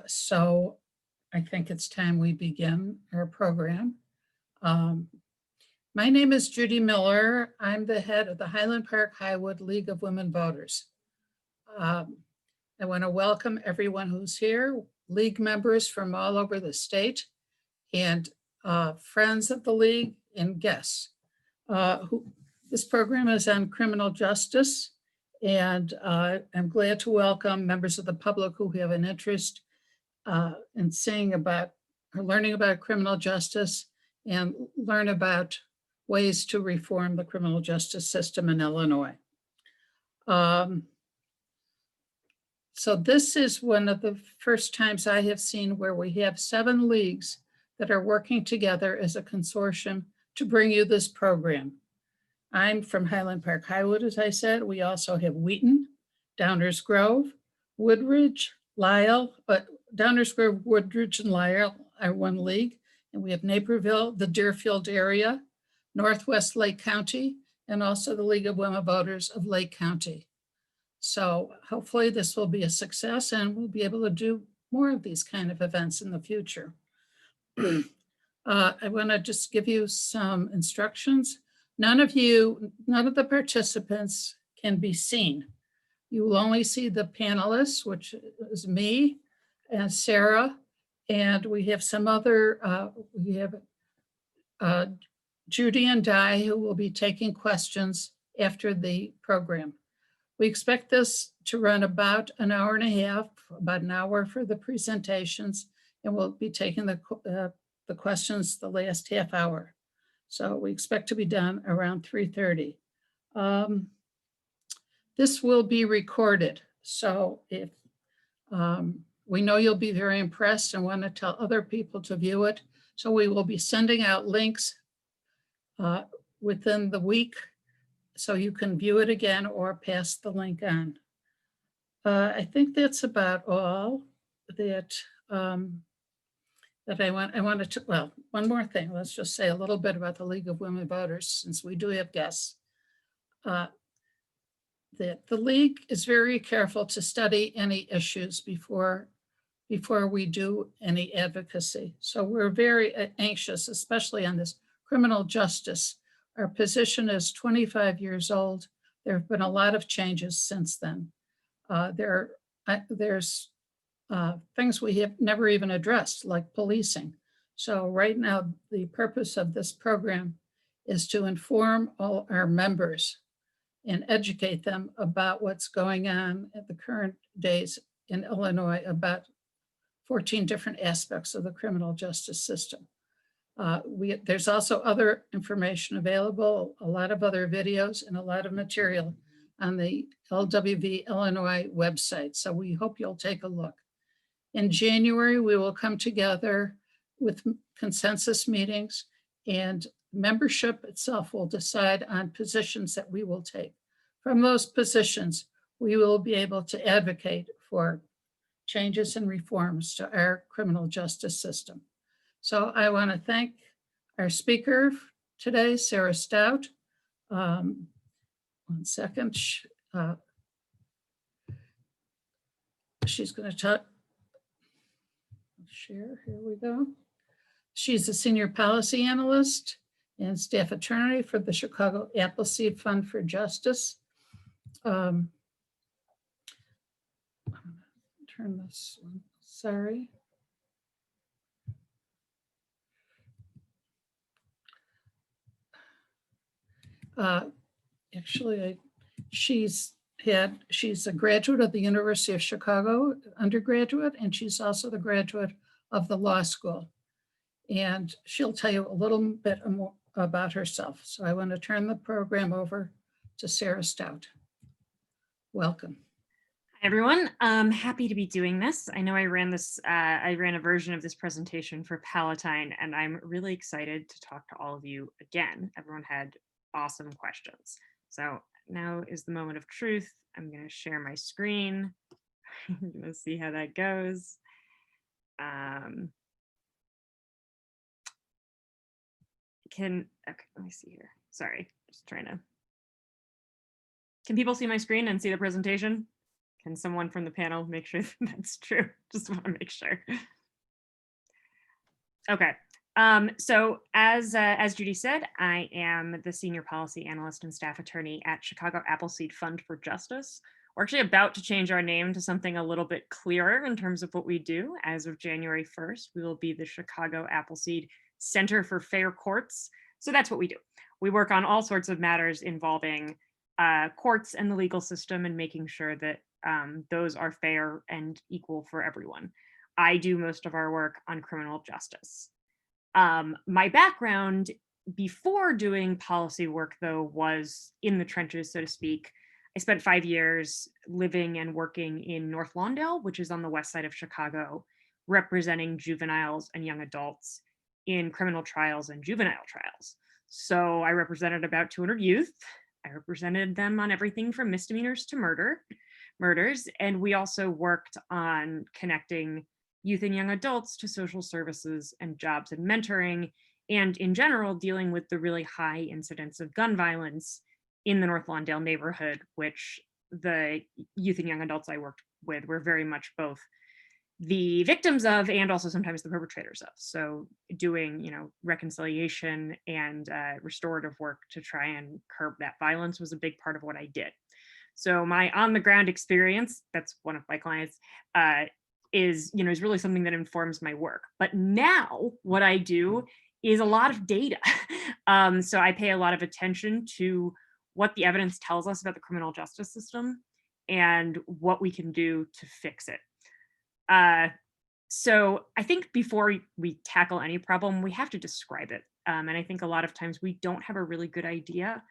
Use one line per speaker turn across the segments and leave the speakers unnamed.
So I think it's time we begin our program. My name is Judy Miller. I'm the head of the Highland Park Highwood League of Women Voters. I want to welcome everyone who's here, league members from all over the state, and friends of the league and guests. This program is on criminal justice, and I'm glad to welcome members of the public who have an interest in seeing about or learning about criminal justice and learn about ways to reform the criminal justice system in Illinois. So this is one of the first times I have seen where we have 7 leagues that are working together as a consortium to bring you this program. I'm from Highland Park Highwood, as I said. We also have Wheaton, Downers Grove, Woodridge, Lisle, but Downers Grove, Woodridge, and Lisle are one league. And we have Naperville, the Deerfield area, Northwest Lake County, and also the League of Women Voters of Lake County. So hopefully this will be a success and we'll be able to do more of these kind of events in the future. I want to just give you some instructions. None of the participants can be seen. You will only see the panelists, which is me and Sarah, and we have some other, we have Judy and Di who will be taking questions after the program. We expect this to run about an hour and a half, about an hour for the presentations, and we'll be taking the questions the last half hour. So we expect to be done around 3:30. This will be recorded. So if we know you'll be very impressed and want to tell other people to view it. So we will be sending out links within the week so you can view it again or pass the link on. I think that's about all that I wanted to, well, one more thing. Let's just say a little bit about the League of Women Voters, since we do have guests. That the League is very careful to study any issues before we do any advocacy. So we're very anxious, especially on this criminal justice. Our position is 25 years old. There have been a lot of changes since then. There's things we have never even addressed, like policing. So right now, the purpose of this program is to inform all our members and educate them about what's going on at the current days in Illinois about 14 different aspects of the criminal justice system. There's also other information available, a lot of other videos and a lot of material on the LWV Illinois website. So we hope you'll take a look. In January, we will come together with consensus meetings, and membership itself will decide on positions that we will take. From those positions, we will be able to advocate for changes and reforms to our criminal justice system. So I want to thank our speaker today, Sarah Staudt. One second. She's going to talk. Share, here we go. She's a senior policy analyst and staff attorney for the Chicago Appleseed Fund for Justice. I'm gonna turn this one, sorry. Actually, she's a graduate of the University of Chicago, undergraduate, and she's also the graduate of the law school. And she'll tell you a little bit more about herself. So I want to turn the program over to Sarah Staudt. Welcome.
Hi, everyone. I'm happy to be doing this. I know I ran a version of this presentation for Palatine, and I'm really excited to talk to all of you again. Everyone had awesome questions. So now is the moment of truth. I'm going to share my screen. I'm going to see how that goes. Okay, let me see here. Sorry, just trying to. Can people see my screen and see the presentation? Can someone from the panel make sure that's true? Just want to make sure. Okay. So as Judy said, I am the senior policy analyst and staff attorney at Chicago Appleseed Fund for Justice. We're actually about to change our name to something a little bit clearer in terms of what we do. As of January 1st, we will be the Chicago Appleseed Center for Fair Courts. So that's what we do. We work on all sorts of matters involving courts and the legal system and making sure that those are fair and equal for everyone. I do most of our work on criminal justice. My background before doing policy work, though, was in the trenches, so to speak. I spent 5 years living and working in North Lawndale, which is on the west side of Chicago, representing juveniles and young adults in criminal trials and juvenile trials. So I represented about 200 youth. I represented them on everything from misdemeanors to murders. And we also worked on connecting youth and young adults to social services and jobs and mentoring, and in general, dealing with the really high incidence of gun violence in the North Lawndale neighborhood, which the youth and young adults I worked with were very much both the victims of and also sometimes the perpetrators of. So doing, reconciliation and restorative work to try and curb that violence was a big part of what I did. So my on the ground experience, that's one of my clients, is really something that informs my work. But now what I do is a lot of data. So I pay a lot of attention to what the evidence tells us about the criminal justice system and what we can do to fix it. So I think before we tackle any problem, we have to describe it. And I think a lot of times we don't have a really good idea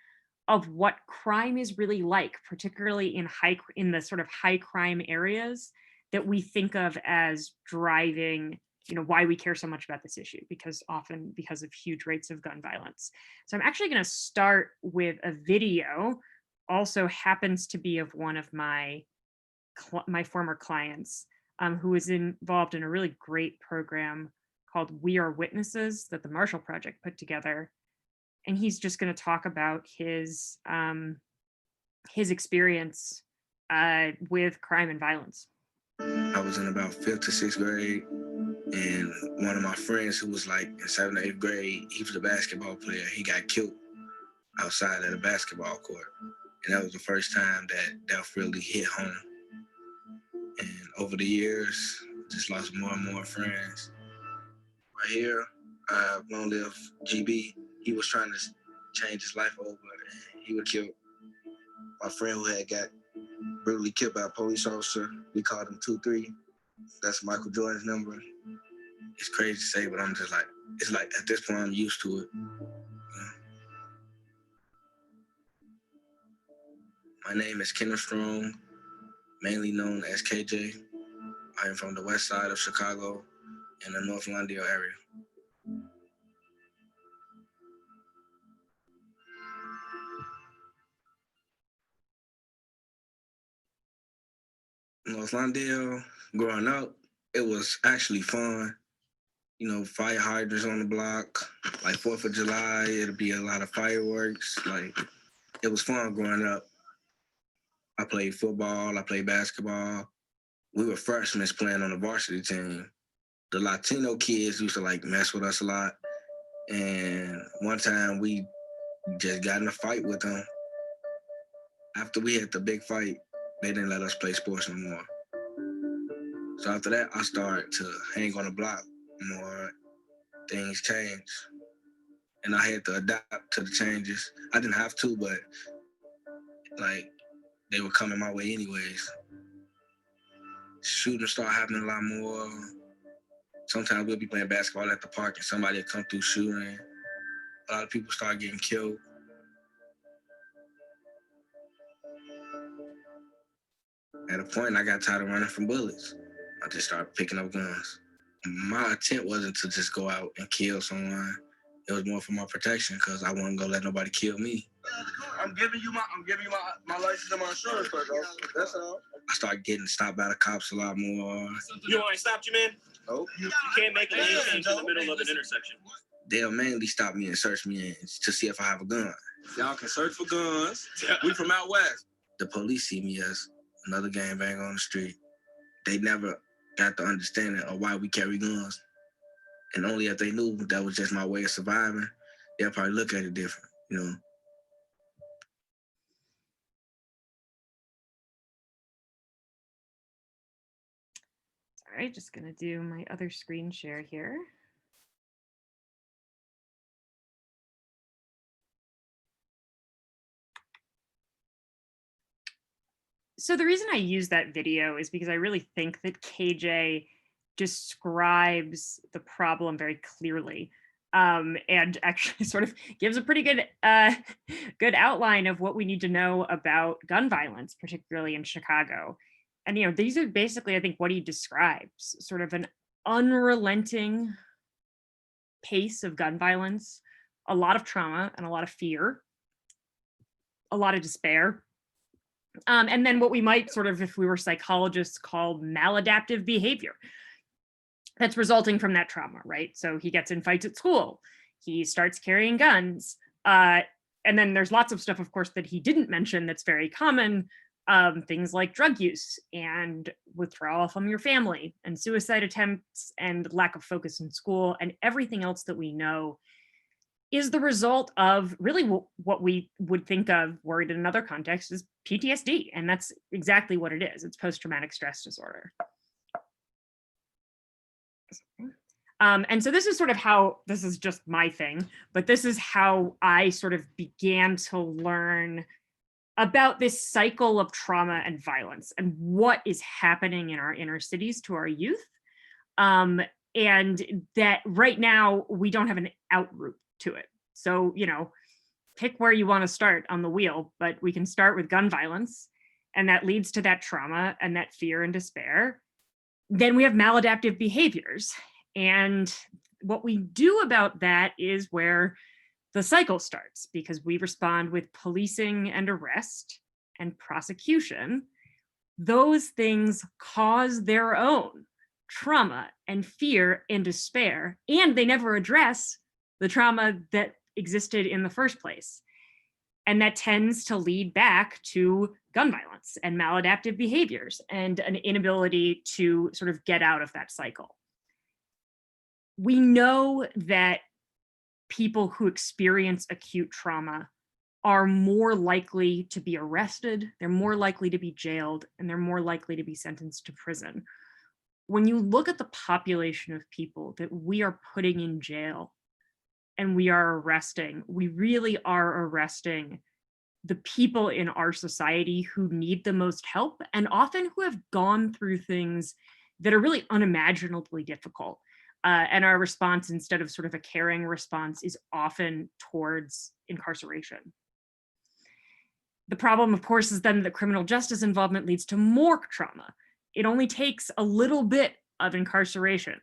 of what crime is really like, particularly in the sort of high crime areas that we think of as driving, why we care so much about this issue, because of huge rates of gun violence. So I'm actually going to start with a video, also happens to be of one of my former clients, who was involved in a really great program called We Are Witnesses that the Marshall Project put together. And he's just going to talk about his experience with crime and violence.
I was in about 5th to 6th grade, and one of my friends who was like in 7th or 8th grade, he was a basketball player. He got killed outside at a basketball court. And that was the first time that death really hit home. And over the years, just lost more and more friends. Right here, long live GB. He was trying to change his life over, and he was killed. My friend who had got brutally killed by a police officer, we called him 2-3. That's Michael Jordan's number. It's crazy to say, but I'm just like, it's like at this point I'm used to it. My name is Kenneth Strong, mainly known as KJ. I am from the west side of Chicago in the North Lawndale area. North Lawndale, growing up, it was actually fun. Fire hydrants on the block, like 4th of July, it'd be a lot of fireworks. Like, it was fun growing up. I played football, I played basketball. We were freshmen playing on the varsity team. The Latino kids used to like mess with us a lot. And one time we just got in a fight with them. After we had the big fight, they didn't let us play sports no more. So after that, I started to hang on the block more. Things changed. And I had to adapt to the changes. I didn't have to, but like, they were coming my way anyways. Shooting started happening a lot more. Sometimes we'll be playing basketball at the park and somebody will come through shooting. A lot of people start getting killed. At a point, I got tired of running from bullets. I just started picking up guns. My intent wasn't to just go out and kill someone. It was more for my protection because I wasn't gonna let nobody kill me. I'm giving you my license and my insurance, bro. That's all. I started getting stopped by the cops a lot more.
You know why I stopped you, man?
Oh.
You can't make a lane change in the middle of an intersection.
They'll mainly stop me and search me to see if I have a gun. Y'all can search for guns. We from out west. The police see me as another gangbang on the street. They never got the understanding of why we carry guns. And only if they knew that was just my way of surviving, they'll probably look at it different, you know.
All right, just gonna do my other screen share here. So the reason I use that video is because I really think that KJ describes the problem very clearly, and actually sort of gives a pretty good good outline of what we need to know about gun violence, particularly in Chicago. And these are basically, I think, what he describes: sort of an unrelenting pace of gun violence, a lot of trauma and a lot of fear, a lot of despair. And then what we might sort of, if we were psychologists, call maladaptive behavior that's resulting from that trauma, right? So he gets in fights at school, he starts carrying guns, and then there's lots of stuff, of course, that he didn't mention that's very common, things like drug use and withdrawal from your family and suicide attempts and lack of focus in school, and everything else that we know is the result of really what we would think of, worried in another context, is PTSD. And that's exactly what it is. It's post-traumatic stress disorder. And so this is sort of how, this is just my thing, but this is how I sort of began to learn about this cycle of trauma and violence and what is happening in our inner cities to our youth. And that right now we don't have an out route to it. So, pick where you want to start on the wheel, but we can start with gun violence, and that leads to that trauma and that fear and despair. Then we have maladaptive behaviors. And what we do about that is where the cycle starts, because we respond with policing and arrest and prosecution. Those things cause their own trauma and fear and despair, and they never address the trauma that existed in the first place. And that tends to lead back to gun violence and maladaptive behaviors and an inability to sort of get out of that cycle. We know that people who experience acute trauma are more likely to be arrested, they're more likely to be jailed, and they're more likely to be sentenced to prison. When you look at the population of people that we are putting in jail and we are arresting, we really are arresting the people in our society who need the most help, and often who have gone through things that are really unimaginably difficult. And our response, instead of sort of a caring response, is often towards incarceration. The problem, of course, is then that criminal justice involvement leads to more trauma. It only takes a little bit of incarceration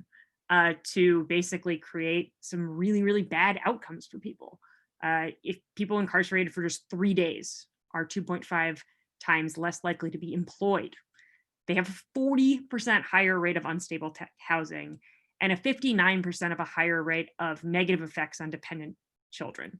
to basically create some really, really bad outcomes for people. If people incarcerated for just 3 days are 2.5 times less likely to be employed. They have a 40% higher rate of unstable housing and a 59% of a higher rate of negative effects on dependent children.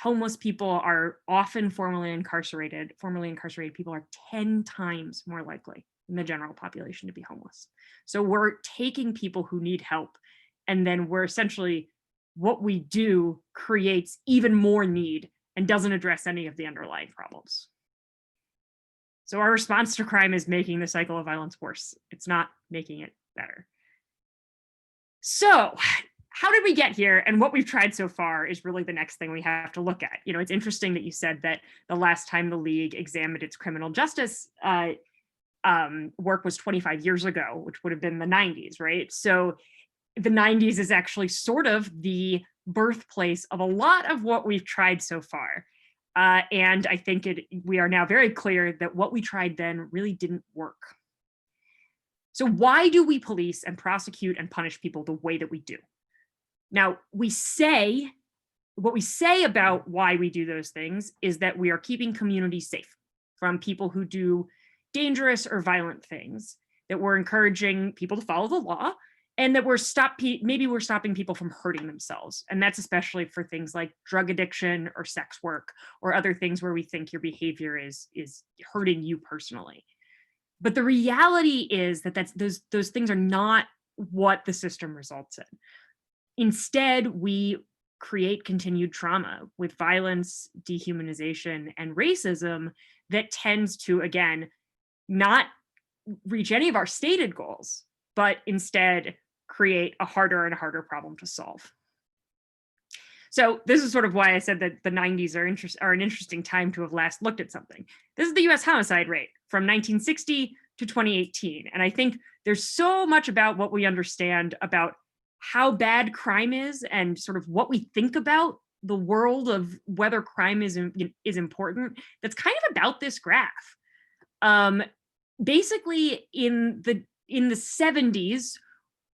Homeless people are often formerly incarcerated. Formerly incarcerated people are 10 times more likely than the general population to be homeless. So we're taking people who need help, and then we're essentially, what we do creates even more need and doesn't address any of the underlying problems. So our response to crime is making the cycle of violence worse. It's not making it better. So how did we get here? And what we've tried so far is really the next thing we have to look at. It's interesting that you said that the last time the league examined its criminal justice work was 25 years ago, which would have been the 90s, right? So the 90s is actually sort of the birthplace of a lot of what we've tried so far. And I think we are now very clear that what we tried then really didn't work. So why do we police and prosecute and punish people the way that we do? Now, what we say about why we do those things is that we are keeping communities safe from people who do dangerous or violent things, that we're encouraging people to follow the law, and that maybe we're stopping people from hurting themselves. And that's especially for things like drug addiction or sex work or other things where we think your behavior is hurting you personally. But the reality is that those things are not what the system results in. Instead, we create continued trauma with violence, dehumanization, and racism that tends to, again, not reach any of our stated goals, but instead create a harder and harder problem to solve. So this is sort of why I said that the 90s are an interesting time to have last looked at something. This is the US homicide rate from 1960 to 2018. And I think there's so much about what we understand about how bad crime is and sort of what we think about the world of whether crime is important that's kind of about this graph. Basically in the 70s,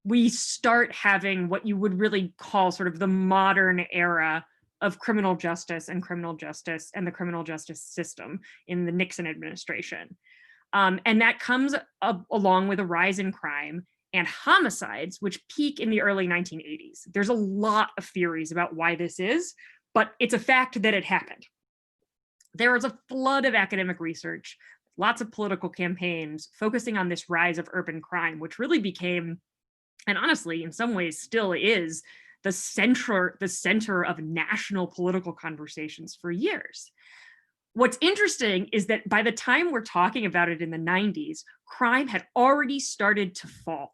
we start having what you would really call sort of the modern era of criminal justice and the criminal justice system in the Nixon administration. And that comes along with a rise in crime and homicides, which peak in the early 1980s. There's a lot of theories about why this is, but it's a fact that it happened. There was a flood of academic research, lots of political campaigns focusing on this rise of urban crime, which really became, and honestly, in some ways still is, the center of national political conversations for years. What's interesting is that by the time we're talking about it in the 90s, crime had already started to fall.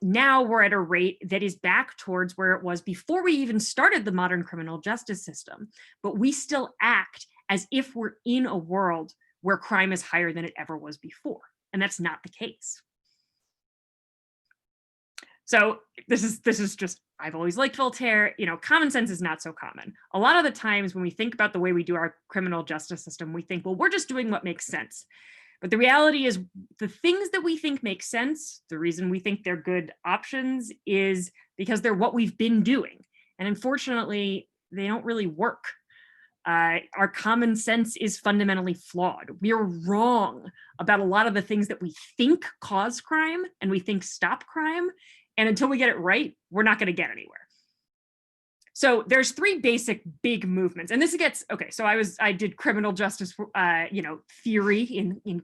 Now we're at a rate that is back towards where it was before we even started the modern criminal justice system, but we still act as if we're in a world where crime is higher than it ever was before, and that's not the case. So this is just, I've always liked Voltaire, common sense is not so common. A lot of the times when we think about the way we do our criminal justice system, we think, well, we're just doing what makes sense. But the reality is the things that we think make sense, the reason we think they're good options is because they're what we've been doing. And unfortunately, they don't really work. Our common sense is fundamentally flawed. We are wrong about a lot of the things that we think cause crime and we think stop crime. And until we get it right, we're not going to get anywhere. So there's three basic big movements, and this gets okay. So I did criminal justice, theory in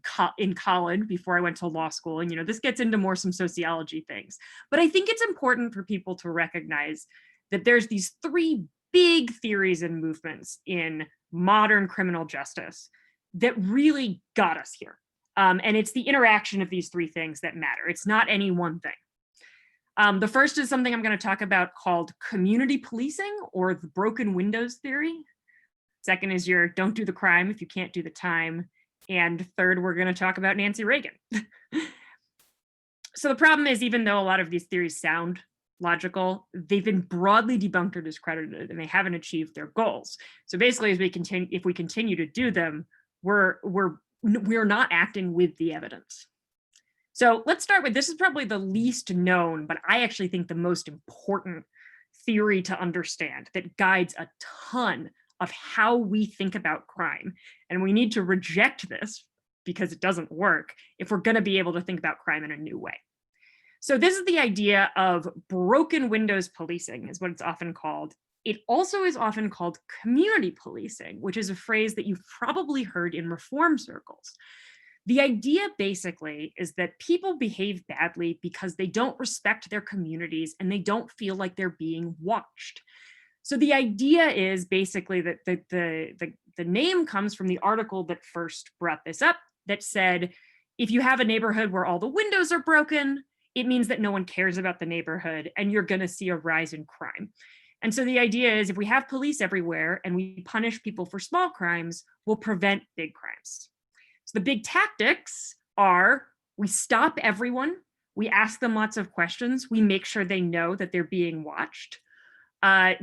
college before I went to law school, and this gets into more some sociology things. But I think it's important for people to recognize that there's these three big theories and movements in modern criminal justice that really got us here, and it's the interaction of these three things that matter. It's not any one thing. The first is something I'm going to talk about called community policing, or the broken windows theory. Second is your don't do the crime if you can't do the time. And third, we're going to talk about Nancy Reagan. So the problem is, even though a lot of these theories sound logical, they've been broadly debunked or discredited, and they haven't achieved their goals. So basically, if we continue to do them, we're not acting with the evidence. So let's start with, this is probably the least known, but I actually think the most important theory to understand that guides a ton of how we think about crime. And we need to reject this because it doesn't work if we're going to be able to think about crime in a new way. So this is the idea of broken windows policing, is what it's often called. It also is often called community policing, which is a phrase that you've probably heard in reform circles. The idea basically is that people behave badly because they don't respect their communities and they don't feel like they're being watched. So the idea is basically that the name comes from the article that first brought this up, that said, if you have a neighborhood where all the windows are broken, it means that no one cares about the neighborhood and you're going to see a rise in crime. And so the idea is, if we have police everywhere and we punish people for small crimes, we'll prevent big crimes. So the big tactics are, we stop everyone, we ask them lots of questions, we make sure they know that they're being watched,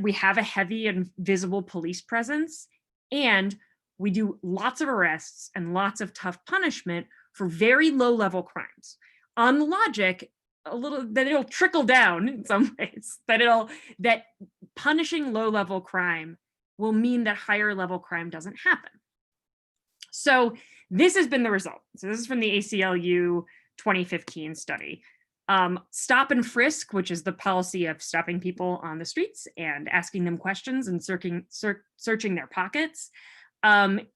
we have a heavy and visible police presence, and we do lots of arrests and lots of tough punishment for very low-level crimes. On logic, that it'll trickle down in some ways, that punishing low-level crime will mean that higher-level crime doesn't happen. So this has been the result. So this is from the ACLU 2015 study. Stop and frisk, which is the policy of stopping people on the streets and asking them questions and searching their pockets,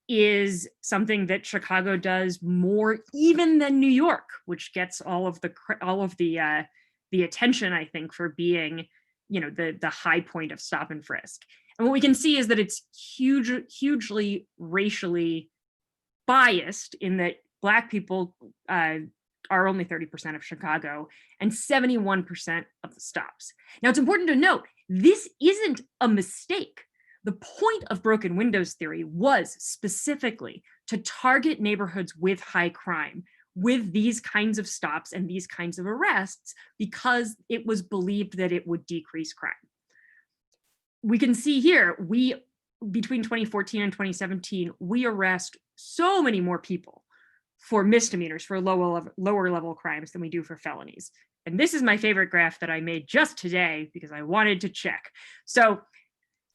is something that Chicago does more even than New York, which gets all of the attention, I think, for being, you know, the high point of stop and frisk. And what we can see is that it's hugely racially biased in that Black people are only 30% of Chicago and 71% of the stops. Now, it's important to note, this isn't a mistake. The point of broken windows theory was specifically to target neighborhoods with high crime with these kinds of stops and these kinds of arrests because it was believed that it would decrease crime. We can see here, between 2014 and 2017, we arrest so many more people for misdemeanors, for lower level crimes than we do for felonies. And this is my favorite graph that I made just today because I wanted to check. So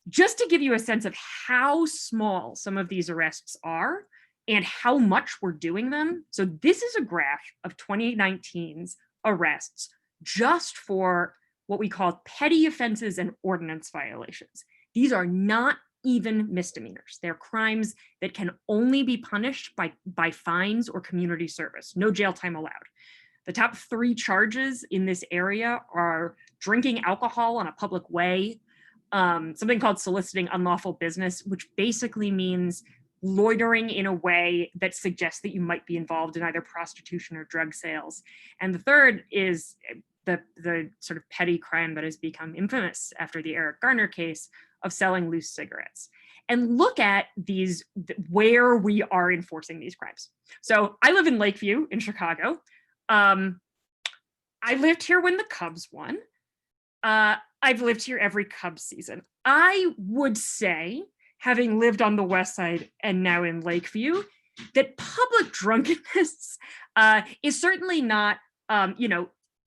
just to give you a sense of how small some of these arrests are and how much we're doing them. So this is a graph of 2019's arrests just for what we call petty offenses and ordinance violations. These are not even misdemeanors. They're crimes that can only be punished by fines or community service, no jail time allowed. The top 3 charges in this area are drinking alcohol on a public way, something called soliciting unlawful business, which basically means loitering in a way that suggests that you might be involved in either prostitution or drug sales. And the third is the sort of petty crime that has become infamous after the Eric Garner case of selling loose cigarettes. And look at these, where we are enforcing these crimes. So I live in Lakeview in Chicago. I lived here when the Cubs won. I've lived here every Cubs season. I would say, having lived on the West Side and now in Lakeview, that public drunkenness is certainly not,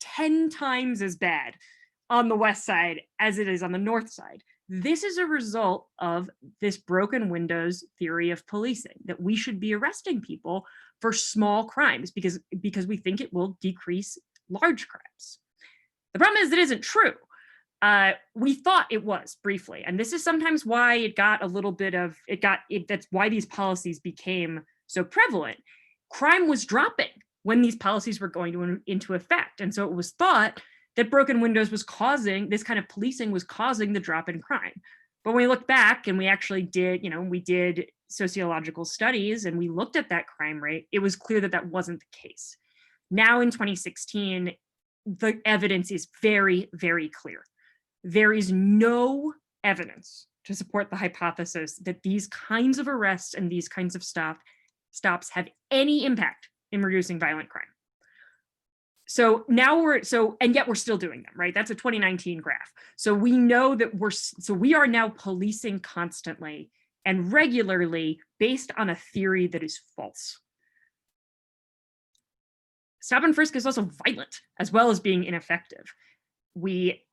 10 times as bad on the West Side as it is on the North Side. This is a result of this broken windows theory of policing, that we should be arresting people for small crimes because we think it will decrease large crimes. The problem is it isn't true. We thought it was briefly, and this is sometimes why it got a little bit of, that's why these policies became so prevalent. Crime was dropping when these policies were going into effect. And so it was thought that broken windows was causing, this kind of policing was causing the drop in crime. But when we look back and we actually did, we did sociological studies and we looked at that crime rate, it was clear that that wasn't the case. Now in 2016, the evidence is very, very clear. There is no evidence to support the hypothesis that these kinds of arrests and these kinds of stops have any impact in reducing violent crime. So now and yet we're still doing them, right? That's a 2019 graph. So we know that we are now policing constantly and regularly based on a theory that is false. Stop and frisk is also violent as well as being ineffective. We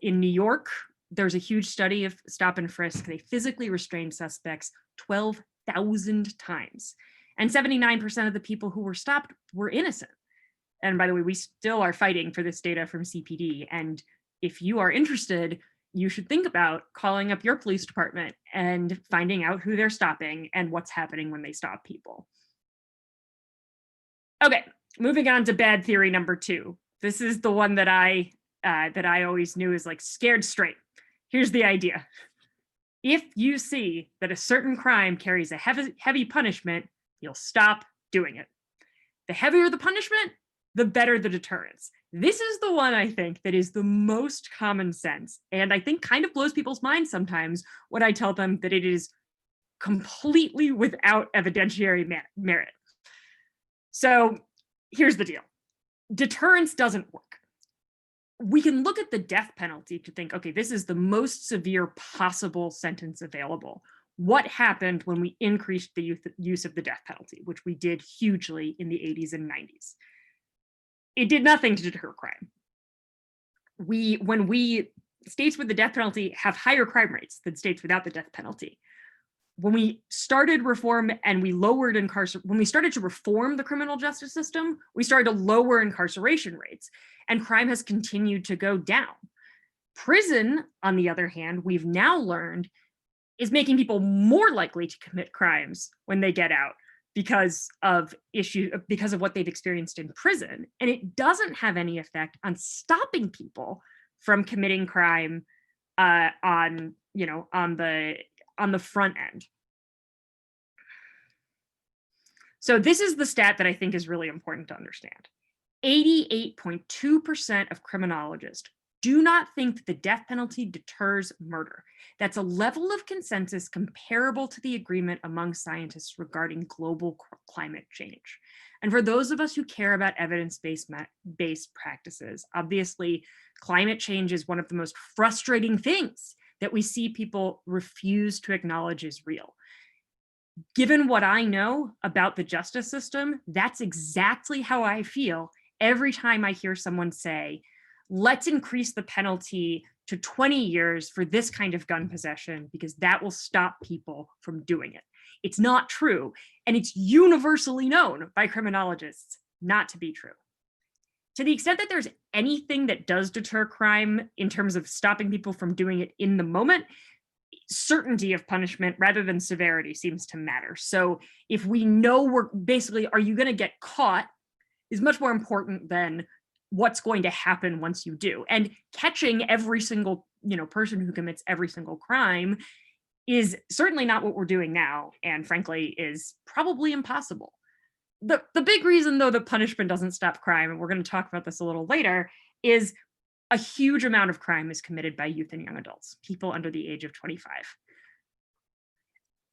in New York, there's a huge study of stop and frisk. They physically restrained suspects 12,000 times. And 79% of the people who were stopped were innocent. And by the way, we still are fighting for this data from CPD. And if you are interested, you should think about calling up your police department and finding out who they're stopping and what's happening when they stop people. Okay, moving on to bad theory number 2. This is the one that I always knew is like scared straight. Here's the idea. If you see that a certain crime carries a heavy punishment, you'll stop doing it. The heavier the punishment, the better the deterrence. This is the one I think that is the most common sense, and I think kind of blows people's minds sometimes when I tell them that it is completely without evidentiary merit. So here's the deal. Deterrence doesn't work. We can look at the death penalty to think, okay, this is the most severe possible sentence available. What happened when we increased the use of the death penalty, which we did hugely in the 80s and 90s? It did nothing to deter crime. When states with the death penalty have higher crime rates than states without the death penalty. when we started reform and we lowered when we started to reform the criminal justice system, we started to lower incarceration rates, and crime has continued to go down. Prison, on the other hand, we've now learned is making people more likely to commit crimes when they get out because of what they've experienced in prison. And it doesn't have any effect on stopping people from committing crime on the front end. So this is the stat that I think is really important to understand. 88.2% of criminologists do not think that the death penalty deters murder. That's a level of consensus comparable to the agreement among scientists regarding global climate change. And for those of us who care about evidence-based practices, obviously climate change is one of the most frustrating things that we see people refuse to acknowledge is real. Given what I know about the justice system, that's exactly how I feel every time I hear someone say, let's increase the penalty to 20 years for this kind of gun possession because that will stop people from doing it. It's not true, and it's universally known by criminologists not to be true. To the extent that there's anything that does deter crime in terms of stopping people from doing it in the moment, certainty of punishment rather than severity seems to matter. So if we know are you going to get caught is much more important than what's going to happen once you do. And catching every single person who commits every single crime is certainly not what we're doing now, and frankly is probably impossible. The big reason, though, that punishment doesn't stop crime, and we're going to talk about this a little later, is a huge amount of crime is committed by youth and young adults, people under the age of 25.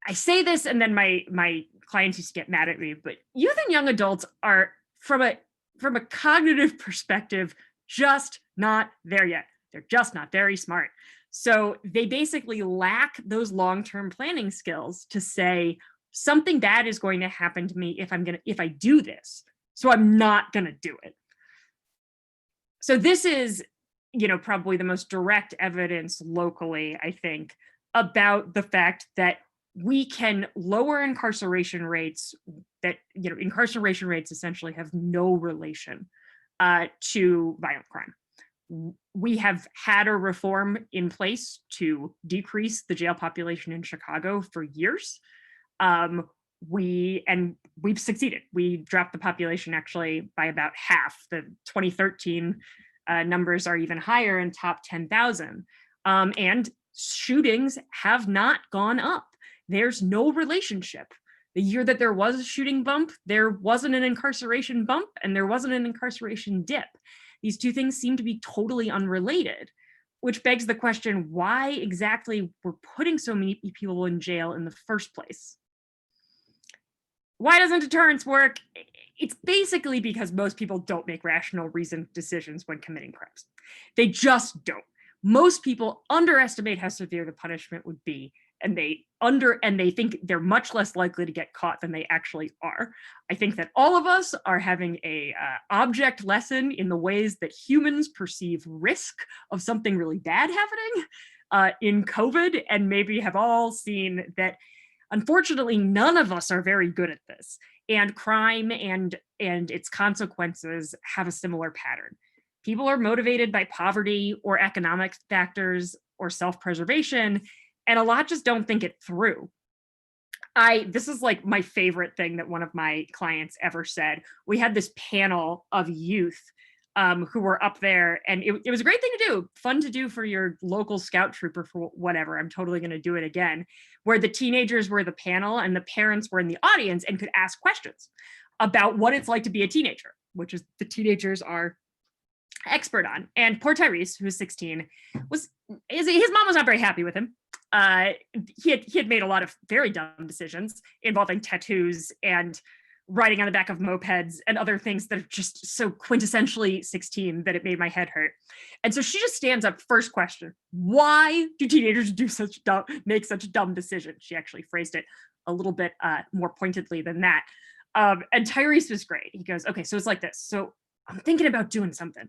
I say this, and then my clients used to get mad at me, but youth and young adults are, from a cognitive perspective, just not there yet. They're just not very smart. So they basically lack those long-term planning skills to say something bad is going to happen to me if I do this. So I'm not going to do it. So this is, probably the most direct evidence locally, I think, about the fact that we can lower incarceration rates, that incarceration rates essentially have no relation to violent crime. We have had a reform in place to decrease the jail population in Chicago for years. We've succeeded. We dropped the population actually by about half. The 2013 numbers are even higher in top 10,000. And shootings have not gone up. There's no relationship. The year that there was a shooting bump, there wasn't an incarceration bump and there wasn't an incarceration dip. These two things seem to be totally unrelated, which begs the question, why exactly we're putting so many people in jail in the first place? Why doesn't deterrence work? It's basically because most people don't make rational, reasoned decisions when committing crimes. They just don't. Most people underestimate how severe the punishment would be, and they think they're much less likely to get caught than they actually are. I think that all of us are having a object lesson in the ways that humans perceive risk of something really bad happening in COVID, and maybe have all seen that, unfortunately, none of us are very good at this. And crime and its consequences have a similar pattern. People are motivated by poverty or economic factors or self-preservation, and a lot just don't think it through. This is like my favorite thing that one of my clients ever said. We had this panel of youth who were up there, and it was a great thing to do, fun to do for your local scout troop or for whatever. I'm totally going to do it again, where the teenagers were the panel and the parents were in the audience and could ask questions about what it's like to be a teenager, which is the teenagers are expert on. And poor Tyrese, who's 16, his mom was not very happy with him. He had made a lot of very dumb decisions involving tattoos and riding on the back of mopeds and other things that are just so quintessentially 16 that it made my head hurt. And so she just stands up, first question, why do teenagers make such dumb decisions? She actually phrased it a little bit more pointedly than that. And Tyrese was great. He goes, okay, so it's like this. So I'm thinking about doing something.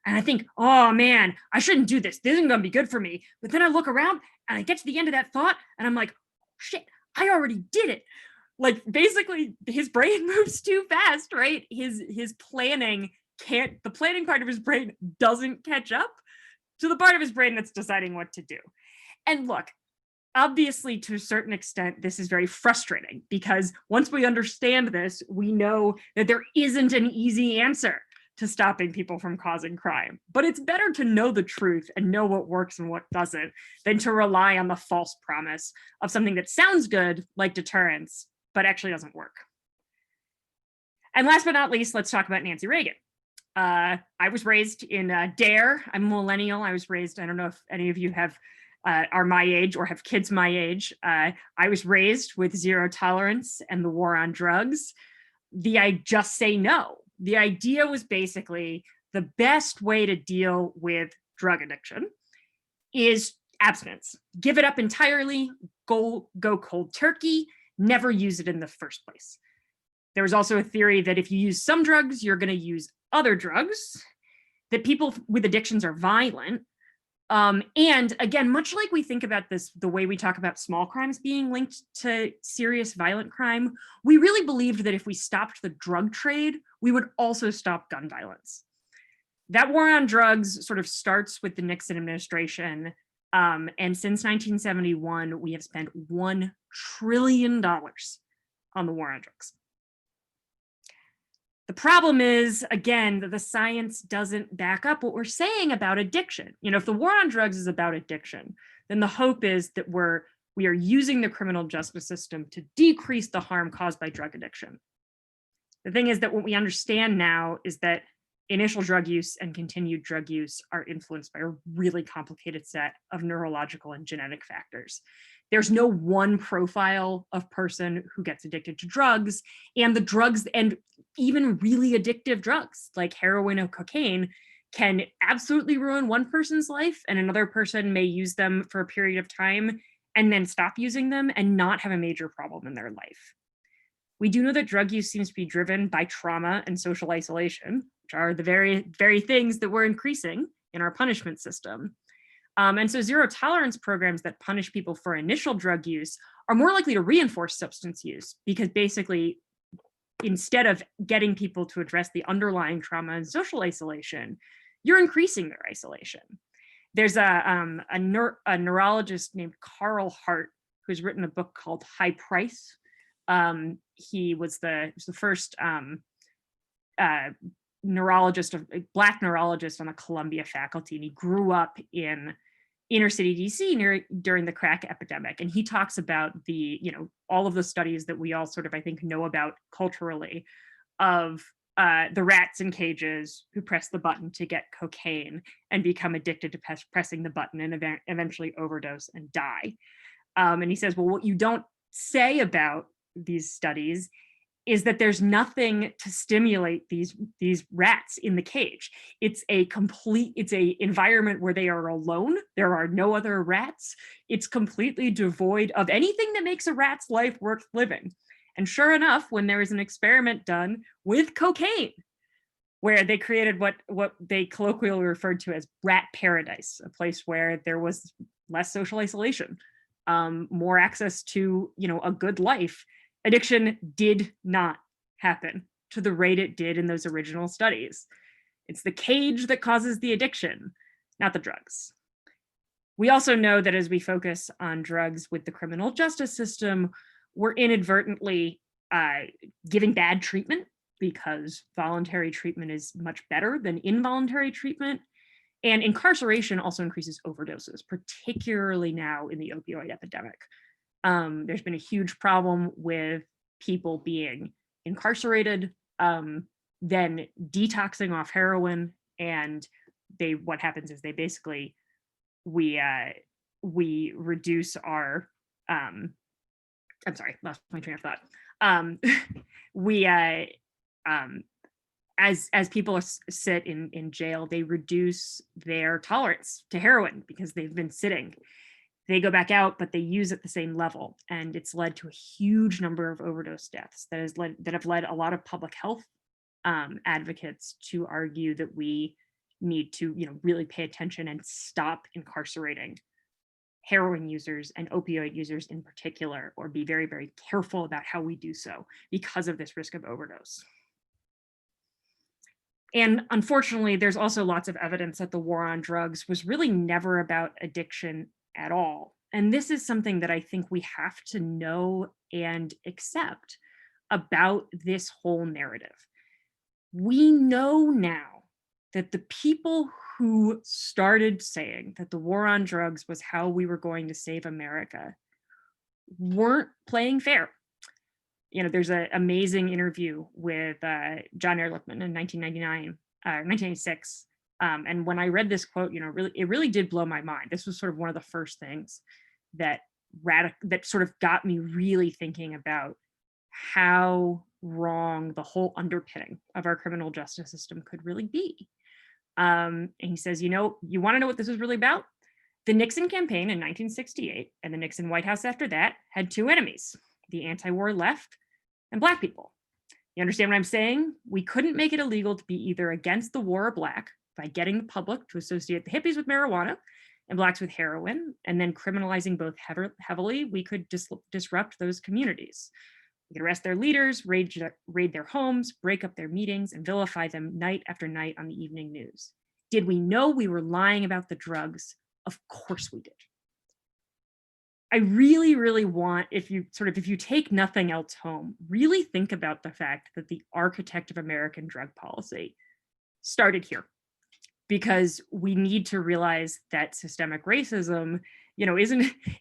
And I think, oh man, I shouldn't do this. This isn't gonna be good for me. But then I look around and I get to the end of that thought and I'm like, shit, I already did it. Like basically his brain moves too fast, right? His planning the planning part of his brain doesn't catch up to the part of his brain that's deciding what to do. And look, obviously to a certain extent, this is very frustrating because once we understand this, we know that there isn't an easy answer to stopping people from causing crime. But it's better to know the truth and know what works and what doesn't than to rely on the false promise of something that sounds good, like deterrence, but actually doesn't work. And last but not least, let's talk about Nancy Reagan. I was raised in Dare. I'm a millennial. I was raised, I don't know if any of you are my age or have kids my age. I was raised with zero tolerance and the war on drugs. I just say no. The idea was basically the best way to deal with drug addiction is abstinence. Give it up entirely, go cold turkey, never use it in the first place. There was also a theory that if you use some drugs, you're going to use other drugs, that people with addictions are violent. And again, much like we think about this, the way we talk about small crimes being linked to serious violent crime, we really believed that if we stopped the drug trade, we would also stop gun violence. That war on drugs sort of starts with the Nixon administration. And since 1971, we have spent $1 trillion on the war on drugs. The problem is, again, that the science doesn't back up what we're saying about addiction. You know, if the war on drugs is about addiction, then the hope is that we are using the criminal justice system to decrease the harm caused by drug addiction. The thing is that what we understand now is that initial drug use and continued drug use are influenced by a really complicated set of neurological and genetic factors. There's no one profile of person who gets addicted to drugs, and the drugs, and even really addictive drugs like heroin or cocaine, can absolutely ruin one person's life, and another person may use them for a period of time and then stop using them and not have a major problem in their life. We do know that drug use seems to be driven by trauma and social isolation, which are the very things that we're increasing in our punishment system. And so zero tolerance programs that punish people for initial drug use are more likely to reinforce substance use, because basically, instead of getting people to address the underlying trauma and social isolation, you're increasing their isolation. There's a neurologist named Carl Hart who's written a book called High Price. He was the first Black neurologist on the Columbia faculty, and he grew up in inner city DC during the crack epidemic. And he talks about all of the studies that we all sort of, I think, know about culturally of the rats in cages who press the button to get cocaine and become addicted to pressing the button and eventually overdose and die. And he says, well, what you don't say about these studies is that there's nothing to stimulate these rats in the cage. It's a environment where they are alone. There are no other rats. It's completely devoid of anything that makes a rat's life worth living. And sure enough, when there was an experiment done with cocaine, where they created what they colloquially referred to as rat paradise, a place where there was less social isolation, more access to a good life, addiction did not happen to the rate it did in those original studies. It's the cage that causes the addiction, not the drugs. We also know that as we focus on drugs with the criminal justice system, we're inadvertently giving bad treatment, because voluntary treatment is much better than involuntary treatment. And incarceration also increases overdoses, particularly now in the opioid epidemic. There's been a huge problem with people being incarcerated, then detoxing off heroin, and what happens is they basically, we reduce our, I'm sorry, lost my train of thought. As people sit in jail, they reduce their tolerance to heroin because they've been sitting. They go back out, but they use at the same level. And it's led to a huge number of overdose deaths that have led a lot of public health advocates to argue that we need to really pay attention and stop incarcerating heroin users and opioid users in particular, or be very, very careful about how we do so because of this risk of overdose. And unfortunately, there's also lots of evidence that the war on drugs was really never about addiction at all. And this is something that I think we have to know and accept about this whole narrative. We know now that the people who started saying that the war on drugs was how we were going to save America weren't playing fair. You know, there's an amazing interview with John Ehrlichman in 1996. And when I read this quote, you know, it really did blow my mind. This was sort of one of the first things that sort of got me really thinking about how wrong the whole underpinning of our criminal justice system could really be. And he says, you know, you want to know what this was really about? The Nixon campaign in 1968 and the Nixon White House after that had two enemies, the anti-war left and Black people. You understand what I'm saying? We couldn't make it illegal to be either against the war or Black by getting the public to associate the hippies with marijuana and Blacks with heroin, and then criminalizing both heavily, we could disrupt those communities. We could arrest their leaders, raid their homes, break up their meetings, and vilify them night after night on the evening news. Did we know we were lying about the drugs? Of course we did. I really, really want, if you take nothing else home, really think about the fact that the architect of American drug policy started here, because we need to realize that systemic racism, you know,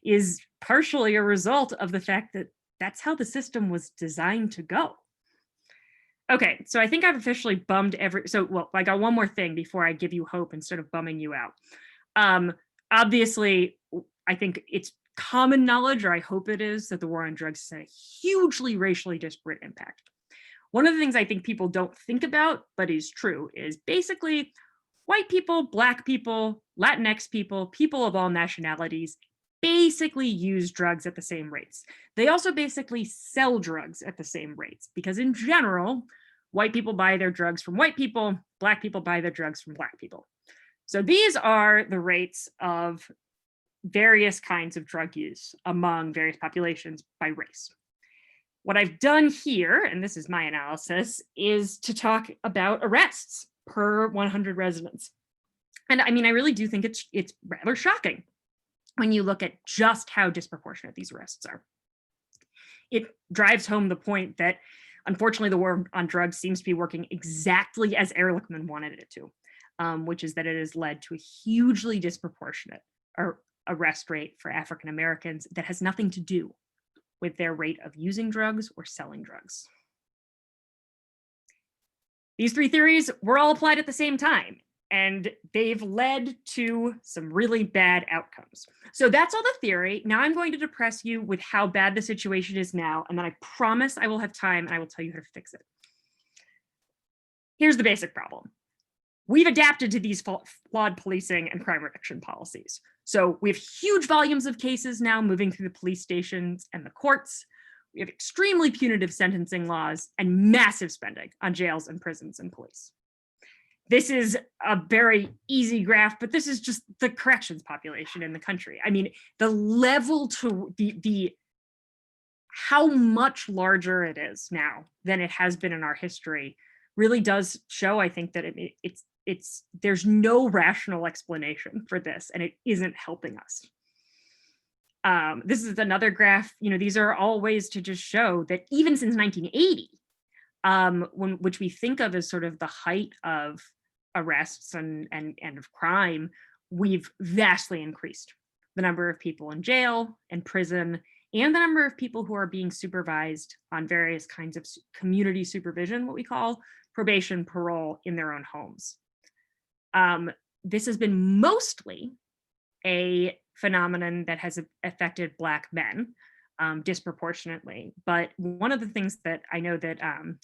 is partially a result of the fact that that's how the system was designed to go. Okay, so I think I've officially bummed well, I got one more thing before I give you hope instead of bumming you out. Obviously, I think it's common knowledge, or I hope it is, that the war on drugs has a hugely racially disparate impact. One of the things I think people don't think about, but is true, is basically white people, Black people, Latinx people, people of all nationalities basically use drugs at the same rates. They also basically sell drugs at the same rates, because in general, white people buy their drugs from white people, Black people buy their drugs from Black people. So these are the rates of various kinds of drug use among various populations by race. What I've done here, and this is my analysis, is to talk about arrests per 100 residents. And I mean, I really do think it's rather shocking when you look at just how disproportionate these arrests are. It drives home the point that, unfortunately, the war on drugs seems to be working exactly as Ehrlichman wanted it to, which is that it has led to a hugely disproportionate arrest rate for African Americans that has nothing to do with their rate of using drugs or selling drugs. These three theories were all applied at the same time, and they've led to some really bad outcomes. So that's all the theory. Now I'm going to depress you with how bad the situation is now, and then I promise I will have time and I will tell you how to fix it. Here's the basic problem. We've adapted to these flawed policing and crime reduction policies. So we have huge volumes of cases now moving through the police stations and the courts. We have extremely punitive sentencing laws and massive spending on jails and prisons and police. This is a very easy graph, but this is just the corrections population in the country. I mean, the level to the how much larger it is now than it has been in our history really does show, I think, that there's no rational explanation for this, and it isn't helping us. This is another graph. You know, these are all ways to just show that even since 1980, which we think of as sort of the height of arrests and of crime, we've vastly increased the number of people in jail and prison, and the number of people who are being supervised on various kinds of community supervision, what we call probation, parole, in their own homes. This has been mostly a phenomenon that has affected Black men disproportionately. But one of the things that I know that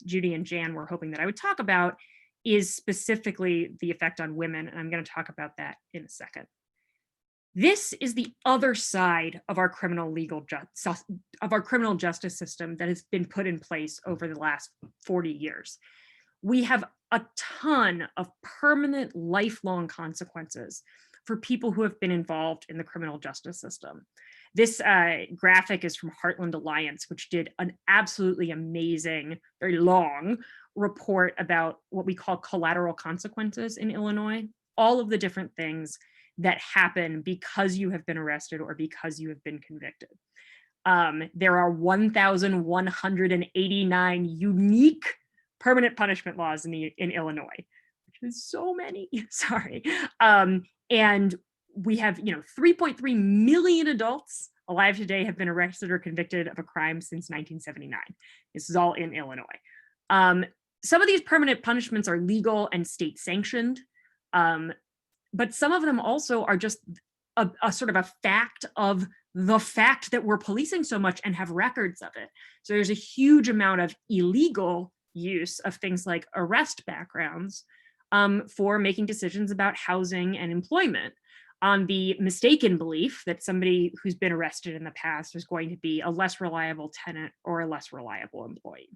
Judy and Jan were hoping that I would talk about is specifically the effect on women, and I'm going to talk about that in a second. This is the other side of our criminal justice system that has been put in place over the last 40 years. We have a ton of permanent, lifelong consequences for people who have been involved in the criminal justice system. This graphic is from Heartland Alliance, which did an absolutely amazing, very long report about what we call collateral consequences in Illinois, all of the different things that happen because you have been arrested or because you have been convicted. There are 1,189 unique permanent punishment laws in Illinois, which is so many, sorry. And we have, 3.3 million adults alive today have been arrested or convicted of a crime since 1979. This is all in Illinois. Some of these permanent punishments are legal and state sanctioned, but some of them also are just a sort of a fact of the fact that we're policing so much and have records of it. So there's a huge amount of illegal use of things like arrest backgrounds for making decisions about housing and employment, on the mistaken belief that somebody who's been arrested in the past is going to be a less reliable tenant or a less reliable employee.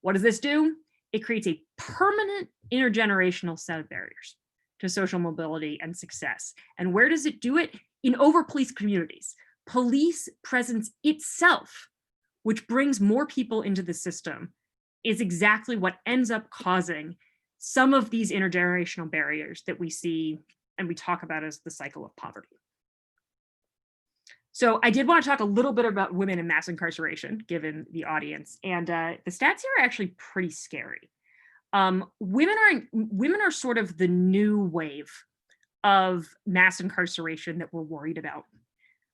What does this do? It creates a permanent intergenerational set of barriers to social mobility and success. And where does it do it? In over-policed communities. Police presence itself, which brings more people into the system, is exactly what ends up causing some of these intergenerational barriers that we see and we talk about as the cycle of poverty. So I did want to talk a little bit about women in mass incarceration, given the audience, and the stats here are actually pretty scary. Women are sort of the new wave of mass incarceration that we're worried about.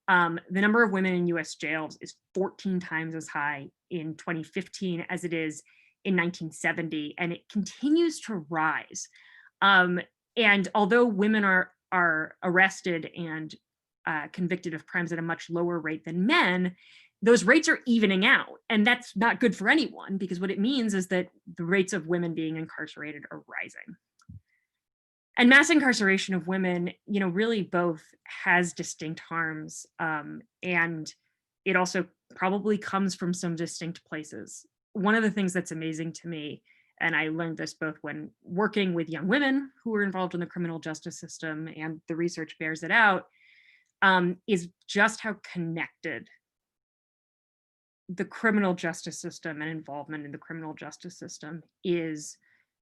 The number of women in US jails is 14 times as high in 2015 as it is in 1970, and it continues to rise. And although women are arrested and convicted of crimes at a much lower rate than men, those rates are evening out. And that's not good for anyone, because what it means is that the rates of women being incarcerated are rising. And mass incarceration of women, really both has distinct harms, and it also probably comes from some distinct places. One of the things that's amazing to me, and I learned this both when working with young women who are involved in the criminal justice system, and the research bears it out, is just how connected the criminal justice system and involvement in the criminal justice system is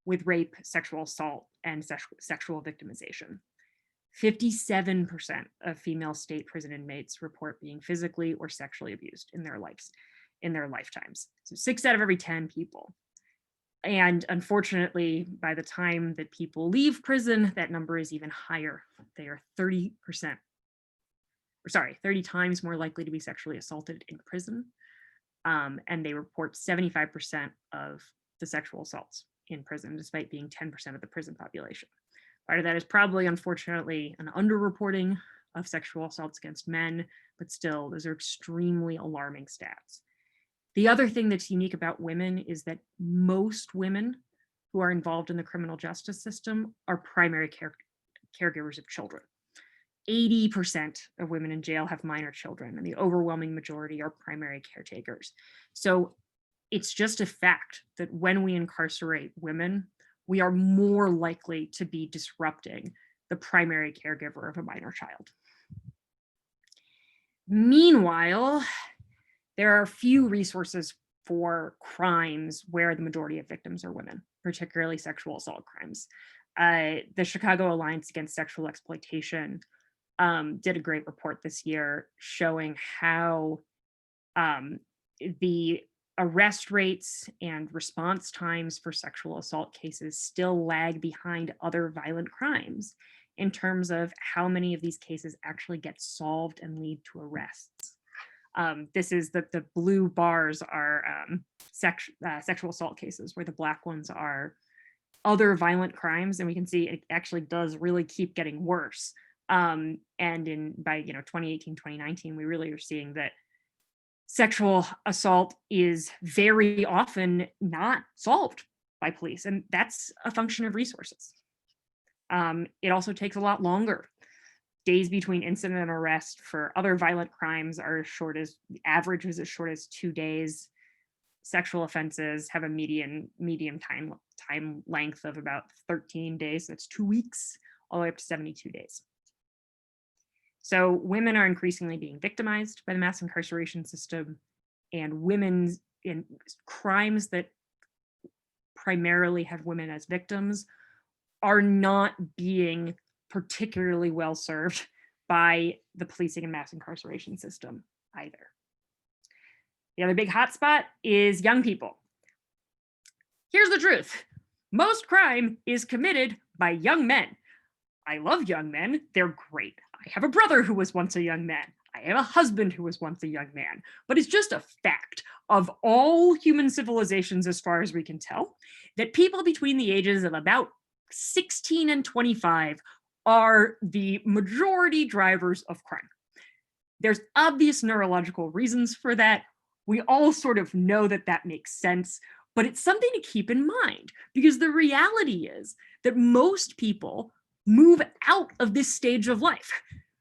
with rape, sexual assault, and sexual victimization. 57% of female state prison inmates report being physically or sexually abused in their lifetimes. So 6 out of every 10 people. And unfortunately, by the time that people leave prison, that number is even higher. They are 30 times more likely to be sexually assaulted in prison. And they report 75% of the sexual assaults in prison, despite being 10% of the prison population. Part of that is probably, unfortunately, an underreporting of sexual assaults against men, but still, those are extremely alarming stats. The other thing that's unique about women is that most women who are involved in the criminal justice system are primary caregivers of children. 80% of women in jail have minor children, and the overwhelming majority are primary caretakers. So it's just a fact that when we incarcerate women, we are more likely to be disrupting the primary caregiver of a minor child. Meanwhile, there are few resources for crimes where the majority of victims are women, particularly sexual assault crimes. The Chicago Alliance Against Sexual Exploitation did a great report this year showing how the arrest rates and response times for sexual assault cases still lag behind other violent crimes in terms of how many of these cases actually get solved and lead to arrests. This is the blue bars are sexual assault cases, where the black ones are other violent crimes, and we can see it actually does really keep getting worse. And by 2018, 2019, we really are seeing that sexual assault is very often not solved by police, and that's a function of resources. It also takes a lot longer. Days between incident and arrest for other violent crimes are as short as, the average is as short as 2 days. Sexual offenses have a median time length of about 13 days. That's 2 weeks, all the way up to 72 days. So women are increasingly being victimized by the mass incarceration system, and women's in crimes that primarily have women as victims are not being particularly well served by the policing and mass incarceration system either. The other big hotspot is young people. Here's the truth. Most crime is committed by young men. I love young men. They're great. I have a brother who was once a young man. I have a husband who was once a young man. But it's just a fact of all human civilizations, as far as we can tell, that people between the ages of about 16 and 25 are the majority drivers of crime. There's obvious neurological reasons for that. We all sort of know that that makes sense, but it's something to keep in mind, because the reality is that most people move out of this stage of life.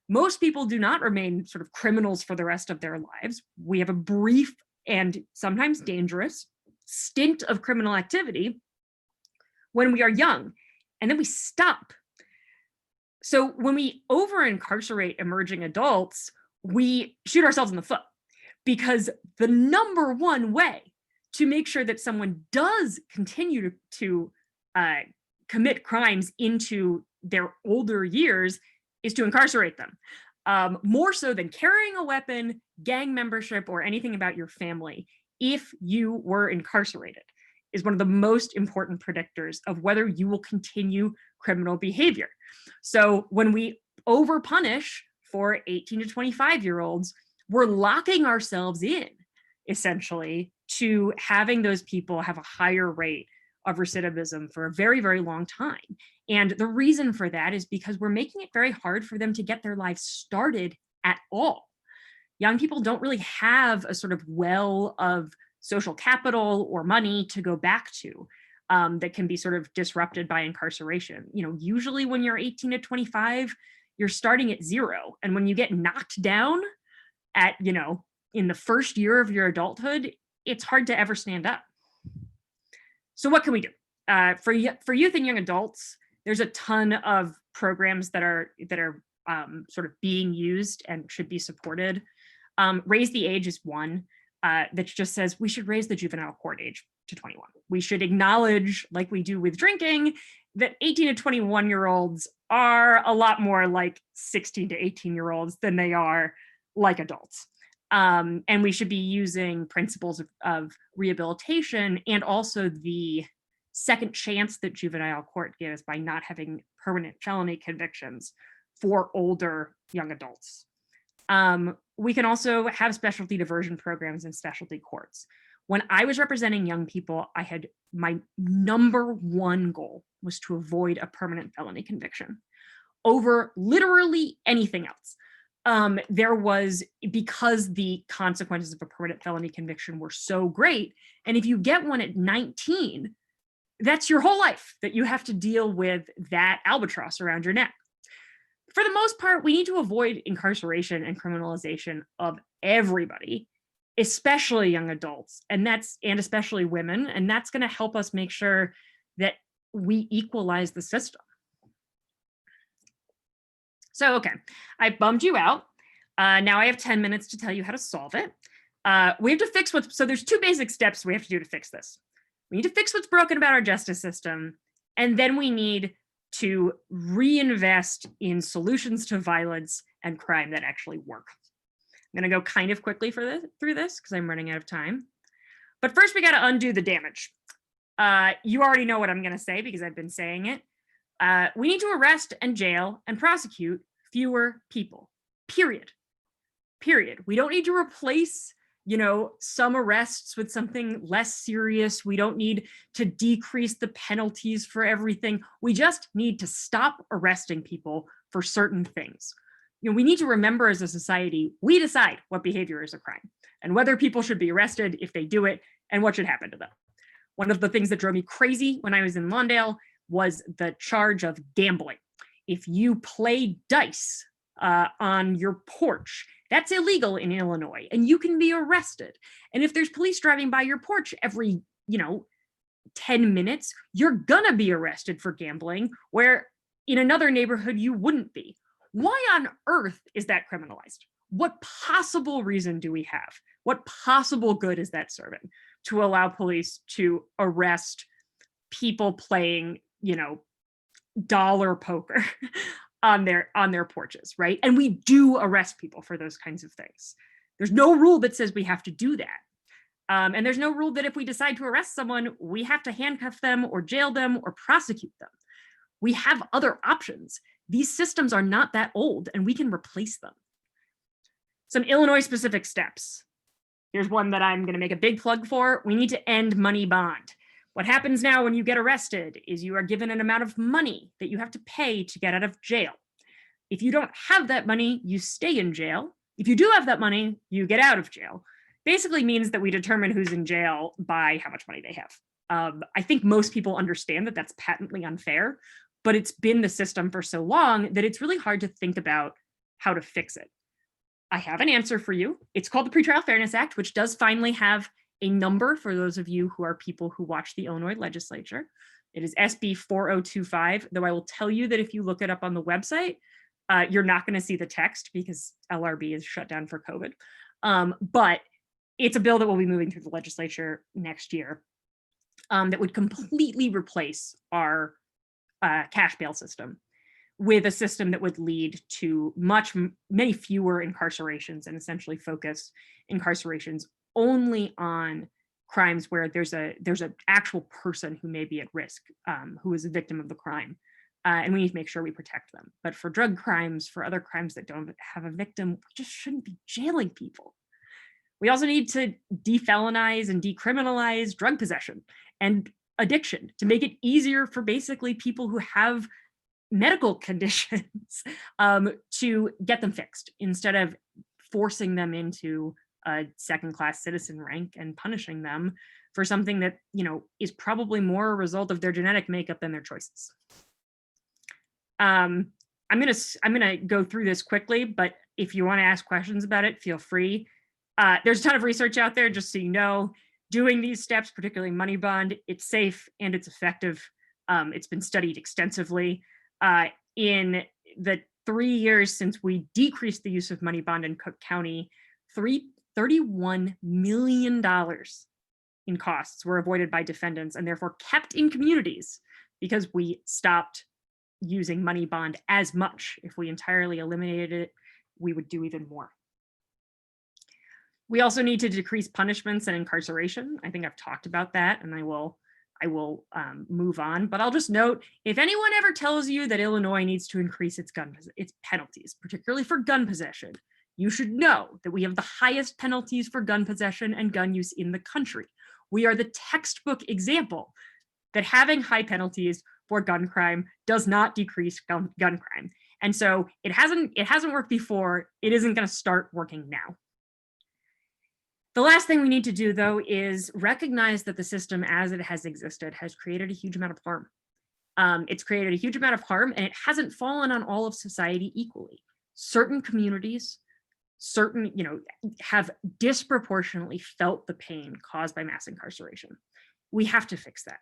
Most people do not remain sort of criminals for the rest of their lives. We have a brief and sometimes dangerous stint of criminal activity when we are young, and then we stop. So when we over-incarcerate emerging adults, we shoot ourselves in the foot, because the number one way to make sure that someone does continue to commit crimes into their older years is to incarcerate them. More so than carrying a weapon, gang membership, or anything about your family, if you were incarcerated is one of the most important predictors of whether you will continue criminal behavior. So when we overpunish for 18 to 25-year-olds, we're locking ourselves in, essentially, to having those people have a higher rate of recidivism for a very, very long time. And the reason for that is because we're making it very hard for them to get their lives started at all. Young people don't really have a sort of well of social capital or money to go back to that can be sort of disrupted by incarceration. You know, usually when you're 18 to 25, you're starting at zero. And when you get knocked down at, you know, in the first year of your adulthood, it's hard to ever stand up. So what can we do? For youth and young adults, there's a ton of programs that are sort of being used and should be supported. Raise the age is one that just says we should raise the juvenile court age to 21. We should acknowledge, like we do with drinking, that 18 to 21-year-olds are a lot more like 16 to 18-year-olds than they are like adults. And we should be using principles of rehabilitation and also the second chance that juvenile court gives by not having permanent felony convictions for older young adults. We can also have specialty diversion programs in specialty courts. When I was representing young people, I had my number one goal was to avoid a permanent felony conviction over literally anything else. There was, because the consequences of a permanent felony conviction were so great, and if you get one at 19, that's your whole life that you have to deal with that albatross around your neck. For the most part, we need to avoid incarceration and criminalization of everybody, especially young adults, and especially women, and that's going to help us make sure that we equalize the system. So, okay, I bummed you out. Now I have 10 minutes to tell you how to solve it. We have to fix so there's two basic steps we have to do to fix this. We need to fix what's broken about our justice system, and then we need to reinvest in solutions to violence and crime that actually work. I'm gonna go kind of quickly through this because I'm running out of time. But first we gotta undo the damage. You already know what I'm gonna say because I've been saying it. We need to arrest and jail and prosecute fewer people, period. We don't need to replace, you know, some arrests with something less serious. We don't need to decrease the penalties for everything. We just need to stop arresting people for certain things. You know, we need to remember as a society, we decide what behavior is a crime and whether people should be arrested if they do it and what should happen to them. One of the things that drove me crazy when I was in Lawndale was the charge of gambling. If you play dice on your porch, that's illegal in Illinois and you can be arrested. And if there's police driving by your porch every, 10 minutes, you're gonna be arrested for gambling, where in another neighborhood you wouldn't be. Why on earth is that criminalized? What possible reason do we have? What possible good is that serving to allow police to arrest people playing, you know, dollar poker on their porches, right? And we do arrest people for those kinds of things. There's no rule that says we have to do that. And there's no rule that if we decide to arrest someone, we have to handcuff them or jail them or prosecute them. We have other options. These systems are not that old and we can replace them. Some Illinois specific steps. Here's one that I'm going to make a big plug for. We need to end money bond. What happens now when you get arrested is you are given an amount of money that you have to pay to get out of jail. If you don't have that money, you stay in jail. If you do have that money, you get out of jail. Basically means that we determine who's in jail by how much money they have. I think most people understand that that's patently unfair, but it's been the system for so long that it's really hard to think about how to fix it. I have an answer for you. It's called the Pretrial Fairness Act, which does finally have a number for those of you who are people who watch the Illinois legislature. It is SB 4025, though I will tell you that if you look it up on the website, you're not going to see the text because LRB is shut down for COVID. But it's a bill that will be moving through the legislature next year that would completely replace our cash bail system with a system that would lead to many fewer incarcerations and essentially focus incarcerations only on crimes where there's an actual person who may be at risk, who is a victim of the crime. And we need to make sure we protect them. But for drug crimes, for other crimes that don't have a victim, we just shouldn't be jailing people. We also need to defelonize and decriminalize drug possession and addiction to make it easier for basically people who have medical conditions to get them fixed instead of forcing them into a second-class citizen rank and punishing them for something that, you know, is probably more a result of their genetic makeup than their choices. I'm gonna go through this quickly, but if you want to ask questions about it, feel free. There's a ton of research out there, just so you know. Doing these steps, particularly money bond, it's safe and it's effective. It's been studied extensively. In the 3 years since we decreased the use of money bond in Cook County, $31 million in costs were avoided by defendants and therefore kept in communities because we stopped using money bond as much. If we entirely eliminated it, we would do even more. We also need to decrease punishments and incarceration. I think I've talked about that, and I will move on, but I'll just note, if anyone ever tells you that Illinois needs to increase its penalties, particularly for gun possession, you should know that we have the highest penalties for gun possession and gun use in the country. We are the textbook example that having high penalties for gun crime does not decrease gun crime. And so it hasn't worked before. It isn't going to start working now. The last thing we need to do, though, is recognize that the system as it has existed has created a huge amount of harm. It's created a huge amount of harm, and it hasn't fallen on all of society equally. Certain communities, have disproportionately felt the pain caused by mass incarceration. We have to fix that.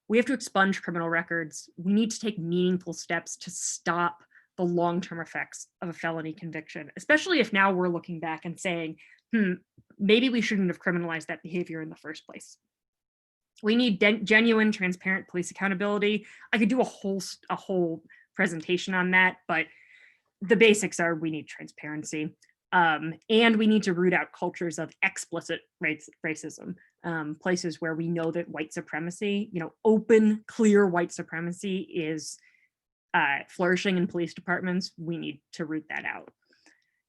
We have to expunge criminal records. We need to take meaningful steps to stop the long-term effects of a felony conviction, especially if now we're looking back and saying, maybe we shouldn't have criminalized that behavior in the first place. We need genuine, transparent police accountability. I could do a whole presentation on that, but the basics are we need transparency, and we need to root out cultures of explicit racism. Places where we know that white supremacy, open, clear white supremacy is flourishing in police departments. We need to root that out.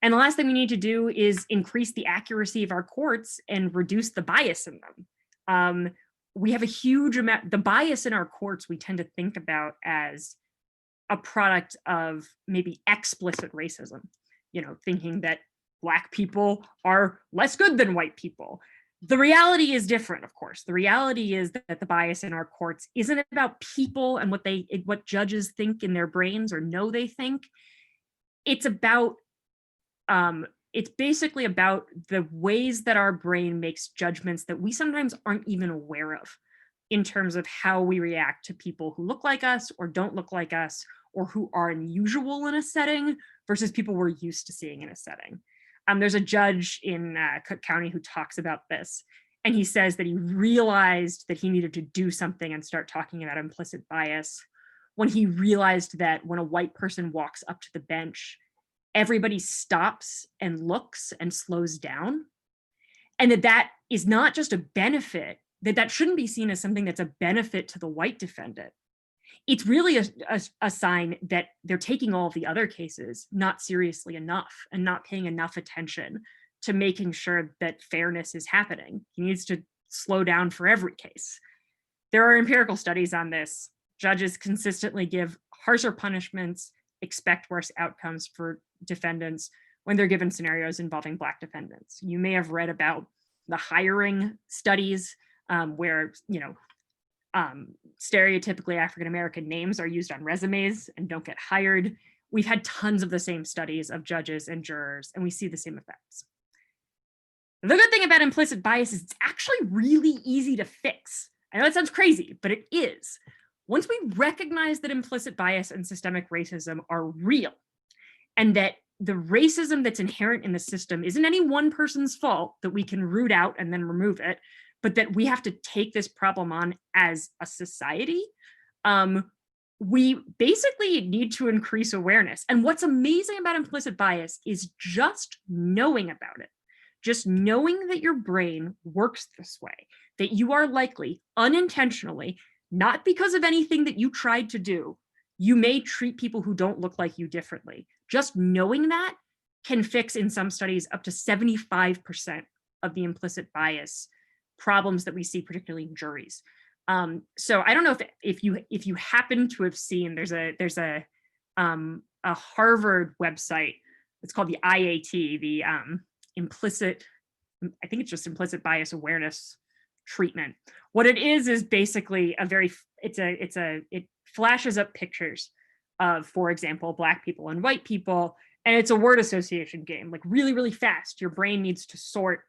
And the last thing we need to do is increase the accuracy of our courts and reduce the bias in them. We have a huge amount, the bias in our courts we tend to think about as a product of maybe explicit racism, thinking that Black people are less good than white people. The reality is different, of course. The reality is that the bias in our courts isn't about people and what judges think in their brains or know they think. It's basically about the ways that our brain makes judgments that we sometimes aren't even aware of in terms of how we react to people who look like us or don't look like us, or who are unusual in a setting versus people we're used to seeing in a setting. There's a judge in Cook County who talks about this, and he says that he realized that he needed to do something and start talking about implicit bias when he realized that when a white person walks up to the bench, everybody stops and looks and slows down. And that is not just a benefit, that shouldn't be seen as something that's a benefit to the white defendant. It's really a sign that they're taking all of the other cases not seriously enough and not paying enough attention to making sure that fairness is happening. He needs to slow down for every case. There are empirical studies on this. Judges consistently give harsher punishments, expect worse outcomes for defendants when they're given scenarios involving Black defendants. You may have read about the hiring studies where, stereotypically African-American names are used on resumes and don't get hired. We've had tons of the same studies of judges and jurors, and we see the same effects. The good thing about implicit bias is it's actually really easy to fix. I know it sounds crazy, but it is. Once we recognize that implicit bias and systemic racism are real, and that the racism that's inherent in the system isn't any one person's fault that we can root out and then remove it, but that we have to take this problem on as a society, we basically need to increase awareness. And what's amazing about implicit bias is just knowing about it. Just knowing that your brain works this way, that you are likely unintentionally, not because of anything that you tried to do, you may treat people who don't look like you differently. Just knowing that can fix, in some studies, up to 75% of the implicit bias problems that we see, particularly in juries. So I don't know if you happen to have seen, there's a Harvard website. It's called the IAT, the implicit, I think it's just implicit bias awareness treatment. What it is basically it flashes up pictures of, for example, Black people and white people, and it's a word association game, like really, really fast. Your brain needs to sort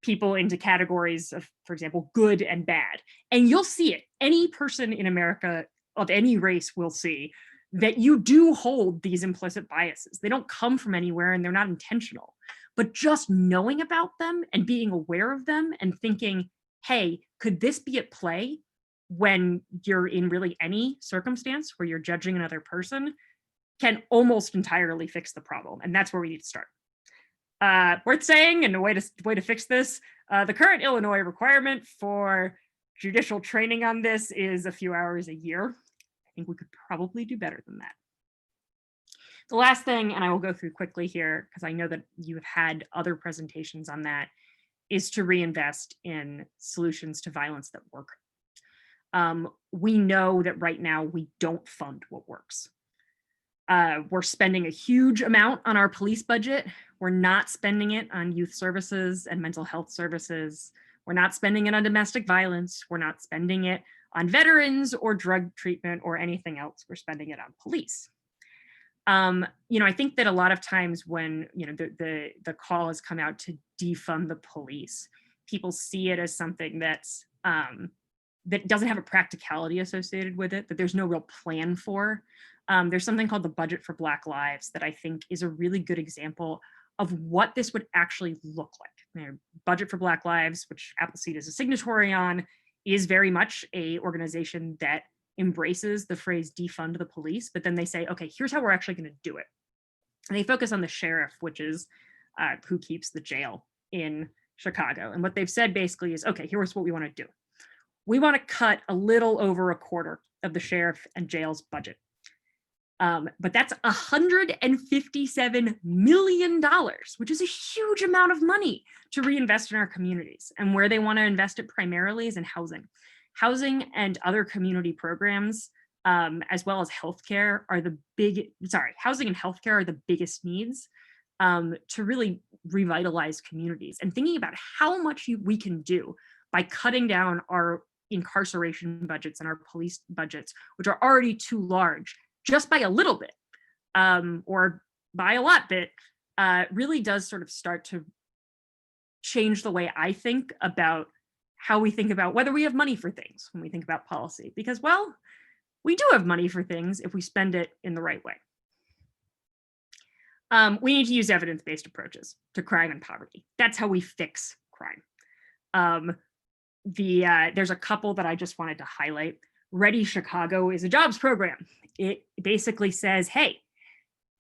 people into categories of, for example, good and bad. And you'll see it. Any person in America of any race will see that you do hold these implicit biases. They don't come from anywhere and they're not intentional. But just knowing about them and being aware of them and thinking, hey, could this be at play when you're in really any circumstance where you're judging another person, can almost entirely fix the problem. And that's where we need to start. Worth saying, and a way to fix this, the current Illinois requirement for judicial training on this is a few hours a year. I think we could probably do better than that. The last thing, and I will go through quickly here because I know that you have had other presentations on that, is to reinvest in solutions to violence that work. We know that right now we don't fund what works. We're spending a huge amount on our police budget. We're not spending it on youth services and mental health services. We're not spending it on domestic violence. We're not spending it on veterans or drug treatment or anything else. We're spending it on police. I think that a lot of times when the call has come out to defund the police, people see it as something that's that doesn't have a practicality associated with it, that there's no real plan for. There's something called the Budget for Black Lives that I think is a really good example of what this would actually look like. Budget for Black Lives, which Appleseed is a signatory on, is very much a organization that embraces the phrase defund the police, but then they say, okay, here's how we're actually going to do it. And they focus on the sheriff, which is who keeps the jail in Chicago. And what they've said basically is, okay, here's what we want to do. We want to cut a little over a quarter of the sheriff and jail's budget. But that's $157 million, which is a huge amount of money to reinvest in our communities. And where they want to invest it primarily is in housing. Housing and other community programs, as well as healthcare, are housing and healthcare are the biggest needs to really revitalize communities. And thinking about how much we can do by cutting down our incarceration budgets and our police budgets, which are already too large, just by a little bit or by a lot bit, really does sort of start to change the way I think about how we think about whether we have money for things when we think about policy. Because, well, we do have money for things if we spend it in the right way. We need to use evidence-based approaches to crime and poverty. That's how we fix crime. There's a couple that I just wanted to highlight. Ready Chicago is a jobs program. It basically says, hey,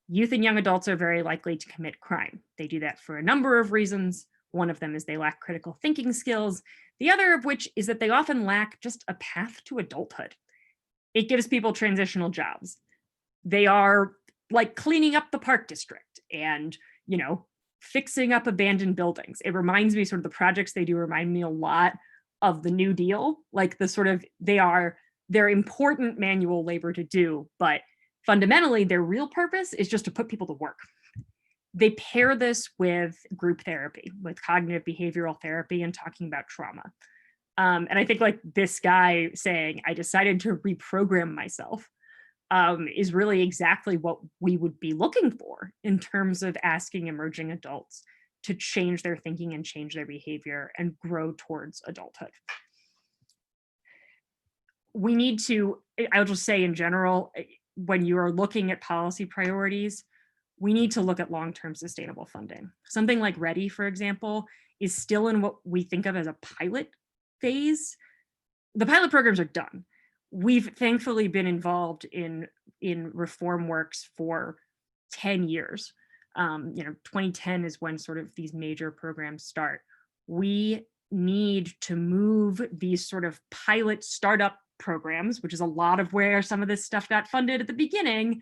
youth and young adults are very likely to commit crime. They do that for a number of reasons. One of them is they lack critical thinking skills. The other of which is that they often lack just a path to adulthood. It gives people transitional jobs. They are like cleaning up the park district and, you know, fixing up abandoned buildings. It reminds me, sort of the projects they do remind me a lot of the New Deal, like the sort of, they're important manual labor to do, but fundamentally their real purpose is just to put people to work. They pair this with group therapy, with cognitive behavioral therapy and talking about trauma. And I think like this guy saying, I decided to reprogram myself, is really exactly what we would be looking for in terms of asking emerging adults to change their thinking and change their behavior and grow towards adulthood. We need to, I'll just say in general, when you are looking at policy priorities, we need to look at long-term sustainable funding. Something like Ready, for example, is still in what we think of as a pilot phase. The pilot programs are done. We've thankfully been involved in reform works for 10 years. 2010 is when sort of these major programs start. We need to move these sort of pilot startup programs, which is a lot of where some of this stuff got funded at the beginning,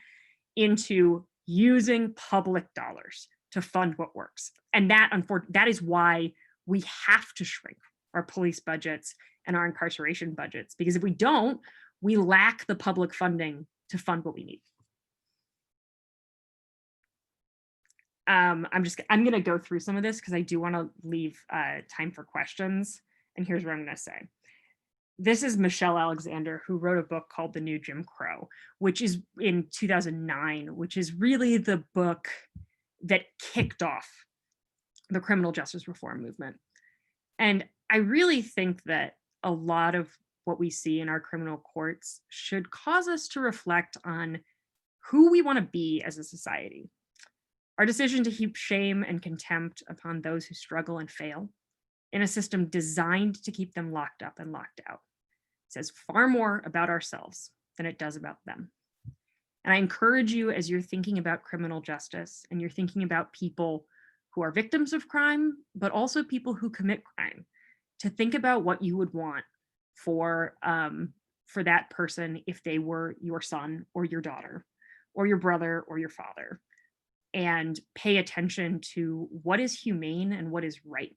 into using public dollars to fund what works. And that is why we have to shrink our police budgets and our incarceration budgets, because if we don't, we lack the public funding to fund what we need. I'm going to go through some of this because I do want to leave time for questions. And here's what I'm going to say. This is Michelle Alexander, who wrote a book called The New Jim Crow, which is in 2009, which is really the book that kicked off the criminal justice reform movement. And I really think that a lot of what we see in our criminal courts should cause us to reflect on who we want to be as a society. Our decision to heap shame and contempt upon those who struggle and fail in a system designed to keep them locked up and locked out says far more about ourselves than it does about them. And I encourage you, as you're thinking about criminal justice and you're thinking about people who are victims of crime, but also people who commit crime, to think about what you would want for that person if they were your son or your daughter or your brother or your father, and pay attention to what is humane and what is right,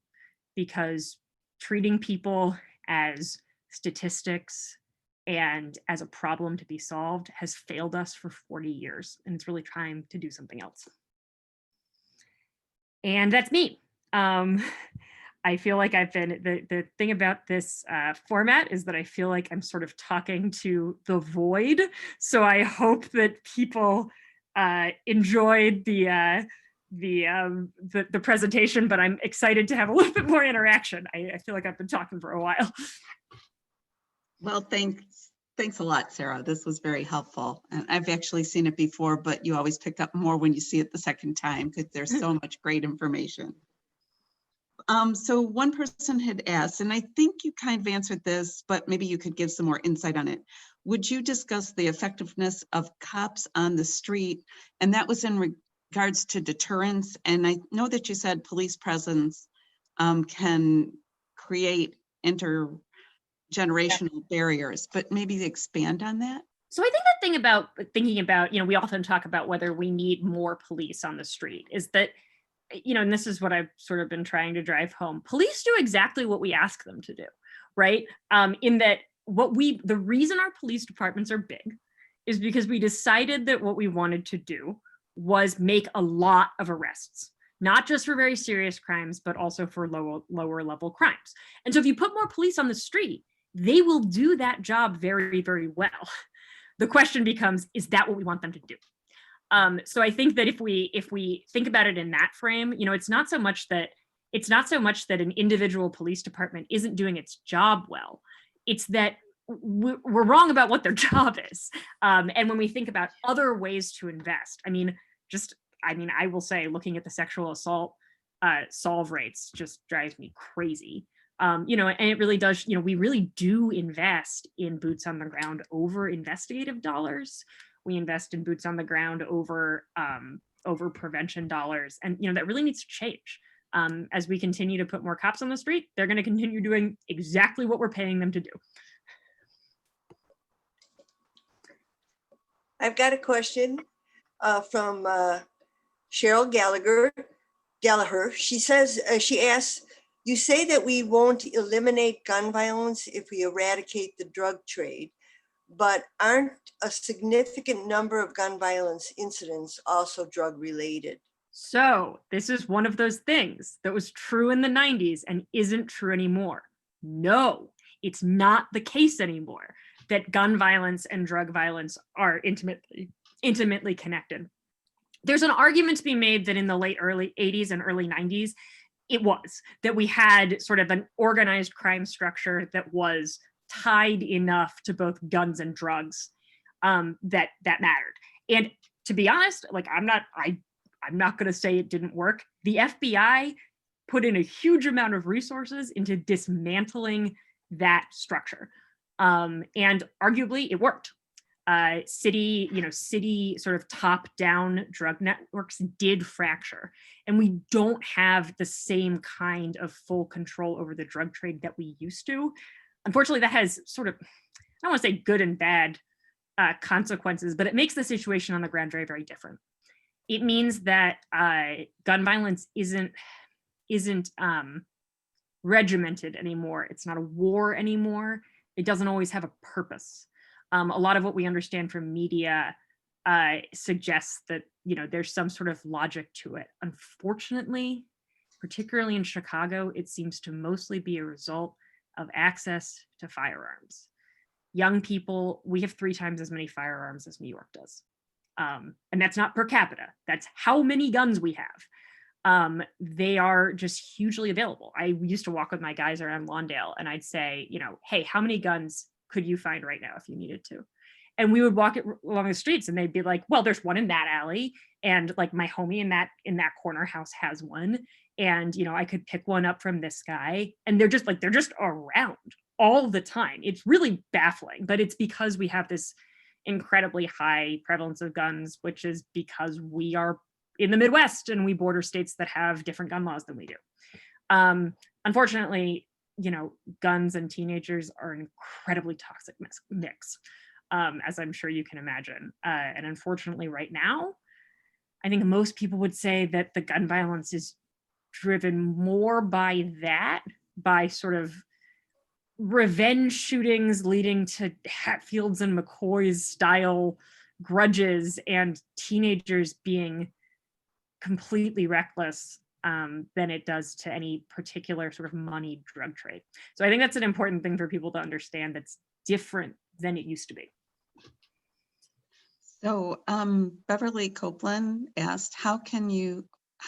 because treating people as statistics and as a problem to be solved has failed us for 40 years, and it's really time to do something else. And that's me. I feel like I've been, the thing about this format is that I feel like I'm sort of talking to the void. So I hope that people enjoyed the presentation, but I'm excited to have a little bit more interaction. I feel like I've been talking for a while.
Well, thanks a lot, Sarah. This was very helpful. And I've actually seen it before, but you always pick up more when you see it the second time because there's so much great information. So one person had asked, and I think you kind of answered this, but maybe you could give some more insight on it. Would you discuss the effectiveness of cops on the street? And that was in regards to deterrence. And I know that you said police presence can create intergenerational barriers, but maybe expand on that.
So I think the thing about thinking about, we often talk about whether we need more police on the street is that, and this is what I've sort of been trying to drive home. Police do exactly what we ask them to do, right? In that the reason our police departments are big is because we decided that what we wanted to do was make a lot of arrests, not just for very serious crimes, but also for lower level crimes. And so if you put more police on the street, they will do that job very, very well. The question becomes, is that what we want them to do? So I think that if we think about it in that frame, it's not so much that an individual police department isn't doing its job well. It's that we're wrong about what their job is. And when we think about other ways to invest, I will say looking at the sexual assault solve rates just drives me crazy. And it really does, we really do invest in boots on the ground over investigative dollars. We invest in boots on the ground over prevention dollars. And, that really needs to change. As we continue to put more cops on the street, they're going to continue doing exactly what we're paying them to do.
I've got a question from Cheryl Gallagher. She says, she asks, you say that we won't eliminate gun violence if we eradicate the drug trade, but aren't a significant number of gun violence incidents also drug related?
So this is one of those things that was true in the 90s and isn't true anymore. No, it's not the case anymore that gun violence and drug violence are intimately connected. There's an argument to be made that in the early 80s and early 90s, it was that we had sort of an organized crime structure that was tied enough to both guns and drugs that mattered. And to be honest, I'm not going to say it didn't work. The FBI put in a huge amount of resources into dismantling that structure. And arguably it worked. City sort of top-down drug networks did fracture, and we don't have the same kind of full control over the drug trade that we used to. Unfortunately, that has sort of, I don't want to say good and bad consequences, but it makes the situation on the ground very, very different. It means that gun violence isn't regimented anymore. It's not a war anymore. It doesn't always have a purpose. A lot of what we understand from media suggests that, there's some sort of logic to it. Unfortunately, particularly in Chicago, it seems to mostly be a result of access to firearms. Young people, we have 3 times as many firearms as New York does. And that's not per capita. That's how many guns we have. They are just hugely available. I used to walk with my guys around Lawndale and I'd say, hey, how many guns could you find right now if you needed to? And we would walk it along the streets and they'd be like, well, there's one in that alley. And like my homie in that corner house has one. And, I could pick one up from this guy. And they're just around all the time. It's really baffling, but it's because we have this incredibly high prevalence of guns, which is because we are in the Midwest and we border states that have different gun laws than we do. Unfortunately, guns and teenagers are an incredibly toxic mix, as I'm sure you can imagine. And unfortunately, right now, I think most people would say that the gun violence is driven more by sort of revenge shootings leading to Hatfields and McCoys style grudges and teenagers being completely reckless than it does to any particular sort of money drug trade. So I think that's an important thing for people to understand that's different than it used to be.
So Beverly Copeland asked, how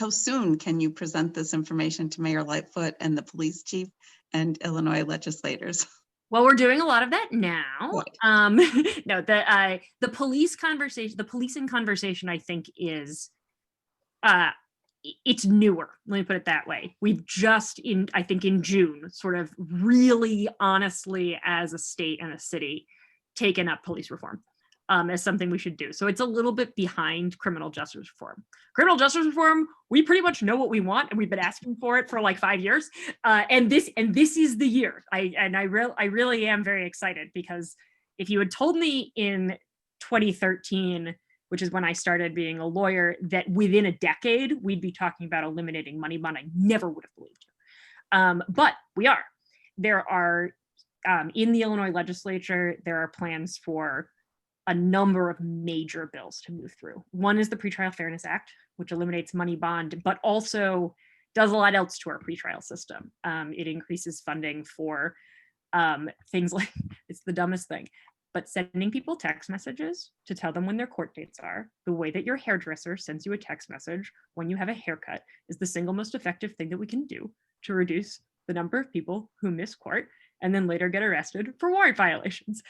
soon can you present this information to Mayor Lightfoot and the police chief and Illinois legislators?
Well, we're doing a lot of that now.
Good.
No, the policing conversation, I think is, it's newer. Let me put it that way. We've just I think in June, sort of really honestly as a state and a city, taken up police reform as something we should do. So it's a little bit behind criminal justice reform. Criminal justice reform, we pretty much know what we want, and we've been asking for it for like 5 years. And this is the year. I really am very excited, because if you had told me in 2013, which is when I started being a lawyer, that within a decade we'd be talking about eliminating money bond, I never would have believed you. But we are. There are in the Illinois legislature, there are plans for a number of major bills to move through. One is the Pretrial Fairness Act, which eliminates money bond, but also does a lot else to our pretrial system. It increases funding for things like, it's the dumbest thing, but sending people text messages to tell them when their court dates are, the way that your hairdresser sends you a text message when you have a haircut, is the single most effective thing that we can do to reduce the number of people who miss court and then later get arrested for warrant violations.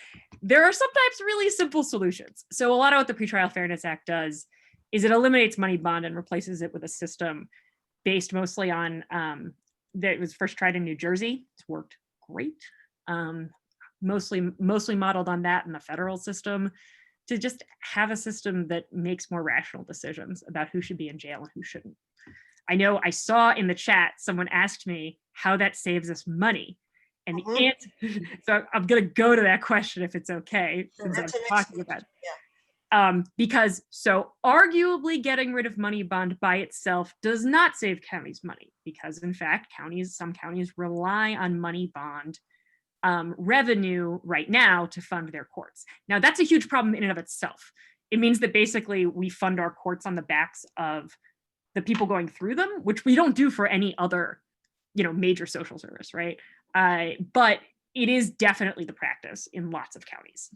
There are sometimes really simple solutions. So a lot of what the Pretrial Fairness Act does is it eliminates money bond and replaces it with a system based mostly on, that was first tried in New Jersey. It's worked great. Mostly modeled on that in the federal system, to just have a system that makes more rational decisions about who should be in jail and who shouldn't. I know I saw in the chat, someone asked me how that saves us money. And the answer, so I'm gonna go to that question if it's okay, since I'm talking about it. Because so arguably getting rid of money bond by itself does not save counties money, because in fact, some counties rely on money bond revenue right now to fund their courts. Now that's a huge problem in and of itself. It means that basically we fund our courts on the backs of the people going through them, which we don't do for any other, major social service, right? But it is definitely the practice in lots of counties.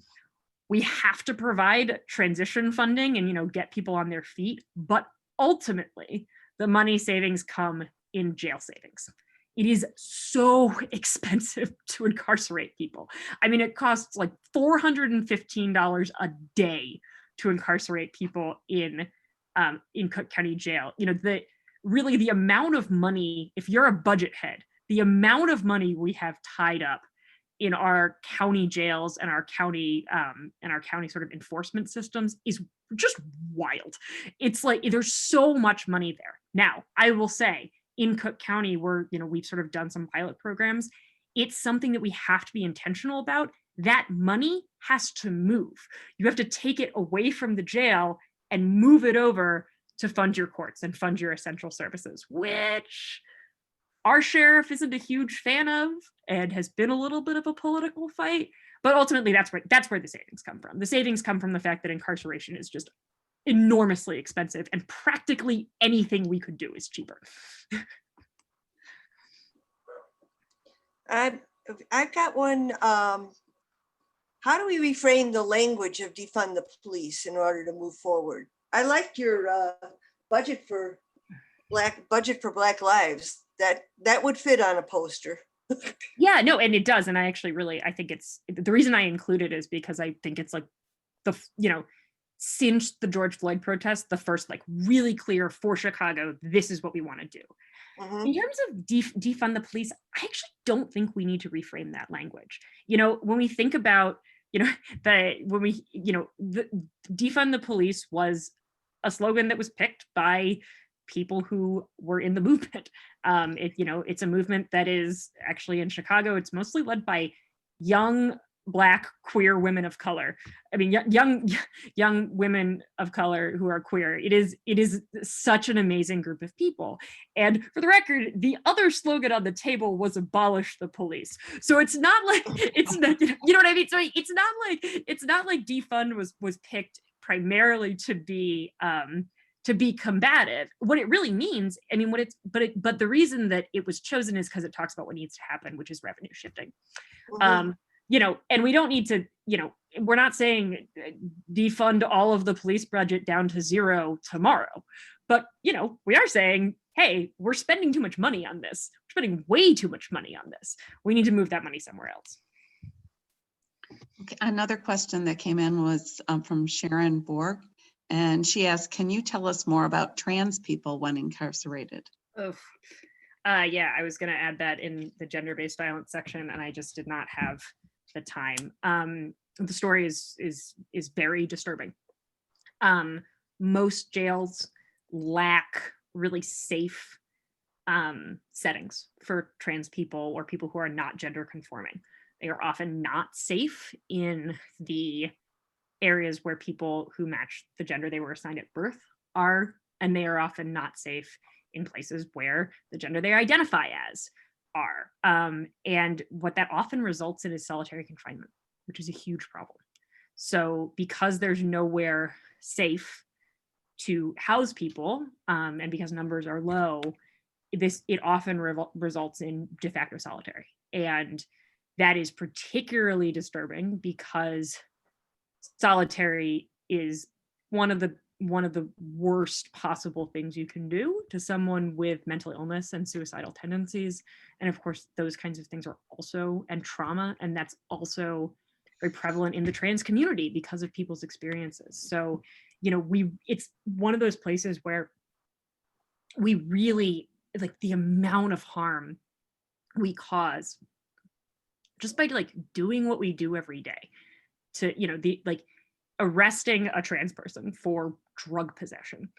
We have to provide transition funding and, get people on their feet, but ultimately the money savings come in jail savings. It is so expensive to incarcerate people. I mean, it costs like $415 a day to incarcerate people in Cook County Jail. The amount of money, if you're a budget head, the amount of money we have tied up in our county jails and our county sort of enforcement systems is just wild. It's like there's so much money there. Now, I will say, in Cook County, where we've sort of done some pilot programs, it's something that we have to be intentional about. That money has to move. You have to take it away from the jail and move it over to fund your courts and fund your essential services, which our sheriff isn't a huge fan of and has been a little bit of a political fight. But ultimately, that's where the savings come from. The savings come from the fact that incarceration is just enormously expensive, and practically anything we could do is cheaper.
I've got one. How do we reframe the language of defund the police in order to move forward? I liked your budget for Black lives. That would fit on a poster.
Yeah, no, and it does. And I think it's, the reason I include it is because I think it's like since the George Floyd protest, the first really clear for Chicago, this is what we want to do. In terms of defund the police, I actually don't think we need to reframe that language. When we think about, defund the police was a slogan that was picked by people who were in the movement. It's a movement that is actually in Chicago. It's mostly led by young Black queer women of color. I mean, young women of color who are queer. It is such an amazing group of people. And for the record, the other slogan on the table was "Abolish the police." So it's not like it's not, you know what I mean. So it's not like defund was picked primarily to be combative. What it really means, I mean, but the reason that it was chosen is because it talks about what needs to happen, which is revenue shifting. And we don't need to, we're not saying defund all of the police budget down to zero tomorrow, but, we are saying, hey, we're spending too much money on this. We're spending way too much money on this. We need to move that money somewhere else.
Okay, another question that came in was from Sharon Borg, and she asked, can you tell us more about trans people when incarcerated?
Oh. Yeah, I was going to add that in the gender-based violence section, and I just did not have the time. The story is very disturbing. Most jails lack really safe settings for trans people or people who are not gender conforming. They are often not safe in the areas where people who match the gender they were assigned at birth are, and they are often not safe in places where the gender they identify as are. And what that often results in is solitary confinement, which is a huge problem. So because there's nowhere safe to house people, and because numbers are low, it often results in de facto solitary. And that is particularly disturbing because solitary is one of the one of the worst possible things you can do to someone with mental illness and suicidal tendencies. And of course, those kinds of things are also, and trauma, and that's also very prevalent in the trans community because of people's experiences. So, you know, it's one of those places where we really, like, the amount of harm we cause just by like doing what we do every day to, you know, the arresting a trans person for drug possession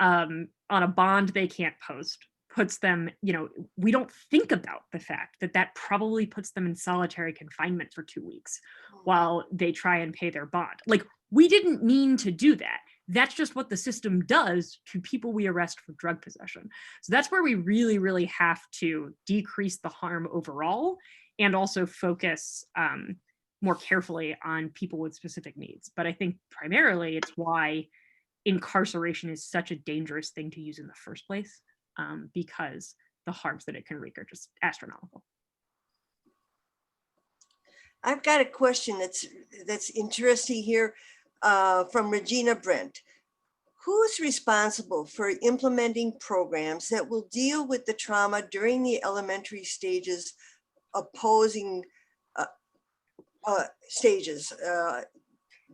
on a bond they can't post puts them, you know, we don't think about the fact that that probably puts them in solitary confinement for 2 weeks while they try and pay their bond. Like, we didn't mean to do that. That's just what the system does to people we arrest for drug possession. So that's where we really, really have to decrease the harm overall and also focus more carefully on people with specific needs. But I think primarily it's why incarceration is such a dangerous thing to use in the first place, because the harms that it can wreak are just astronomical.
I've got a question that's interesting here from Regina Brent. Who's responsible for implementing programs that will deal with the trauma during the elementary stages, opposing stages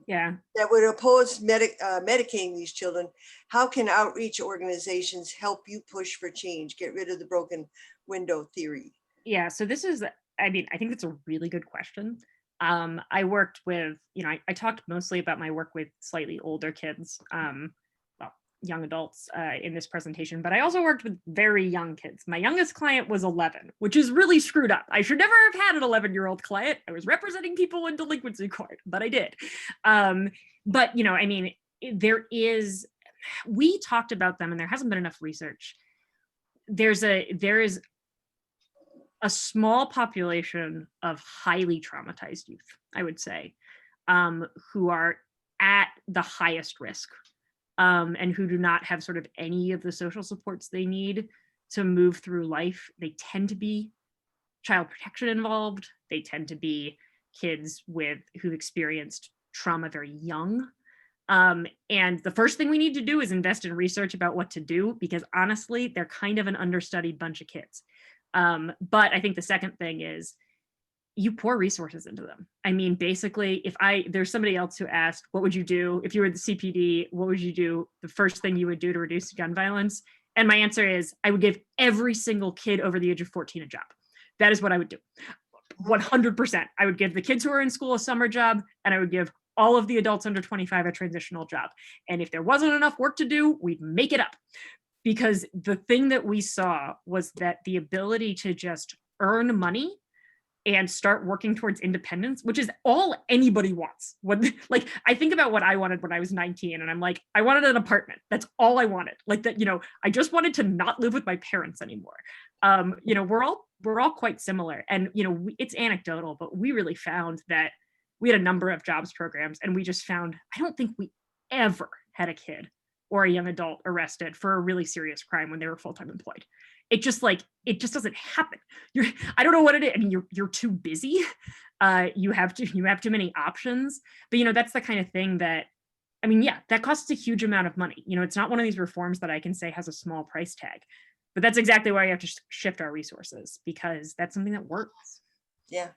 that would oppose medicating these children? How can outreach organizations help you push for change, get rid of the broken window theory?
Yeah, so this is, I mean, I think that's a really good question. I worked with, you know, I talked mostly about my work with slightly older kids, well, young adults in this presentation, but I also worked with very young kids. My youngest client was 11, which is really screwed up. I should never have had an 11-year-old client. I was representing people in delinquency court, but I did. But, you know, I mean, we talked about them and there hasn't been enough research. There is a small population of highly traumatized youth, I would say, who are at the highest risk and who do not have sort of any of the social supports they need to move through life. They tend to be child protection involved. They tend to be kids who've experienced trauma very young. And the first thing we need to do is invest in research about what to do, because honestly, they're kind of an understudied bunch of kids. But I think the second thing is you pour resources into them. I mean, basically, there's somebody else who asked, what would you do if you were the CPD? What would you do? The first thing you would do to reduce gun violence? And my answer is I would give every single kid over the age of 14 a job. That is what I would do. 100%. I would give the kids who are in school a summer job, and I would give all of the adults under 25 a transitional job. And if there wasn't enough work to do, we'd make it up. Because the thing that we saw was that the ability to just earn money and start working towards independence, which is all anybody wants. Like, I think about what I wanted when I was 19, and I'm like, I wanted an apartment. That's all I wanted. Like that, you know, I just wanted to not live with my parents anymore. You know, we're all quite similar. And, you know, it's anecdotal, but we really found that we had a number of jobs programs, and we just found, I don't think we ever had a kid or a young adult arrested for a really serious crime when they were full-time employed. It just doesn't happen. I don't know what it is. I mean, you're too busy. You have too many options. But, you know, that's the kind of thing that, I mean, yeah, that costs a huge amount of money. You know, it's not one of these reforms that I can say has a small price tag, but that's exactly why you have to shift our resources, because that's something that works.
Yeah.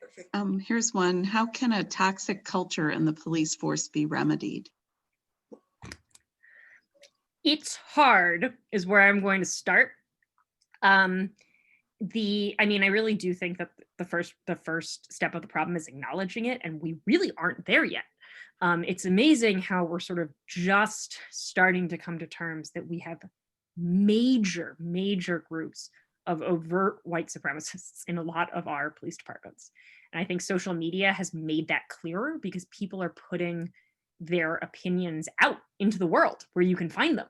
Perfect. Here's one. How can a toxic culture in the police force be remedied?
It's hard is where I'm going to start. I mean, I really do think that the first step of the problem is acknowledging it, and we really aren't there yet. It's amazing how we're sort of just starting to come to terms that we have major groups of overt white supremacists in a lot of our police departments. And I think social media has made that clearer because people are putting their opinions out into the world where you can find them.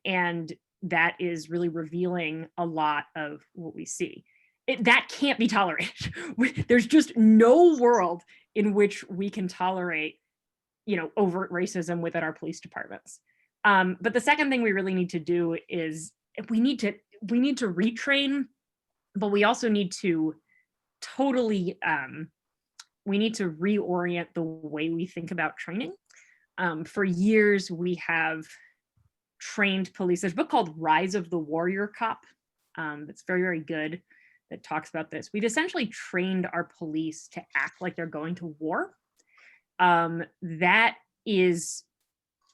And that is really revealing a lot of what we see. That can't be tolerated. There's just no world in which we can tolerate, you know, overt racism within our police departments. But the second thing we really need to do is we need to retrain, but we also need to we need to reorient the way we think about training. For years, we have trained police. There's a book called Rise of the Warrior Cop. That's very, very good, that talks about this. We've essentially trained our police to act like they're going to war. That is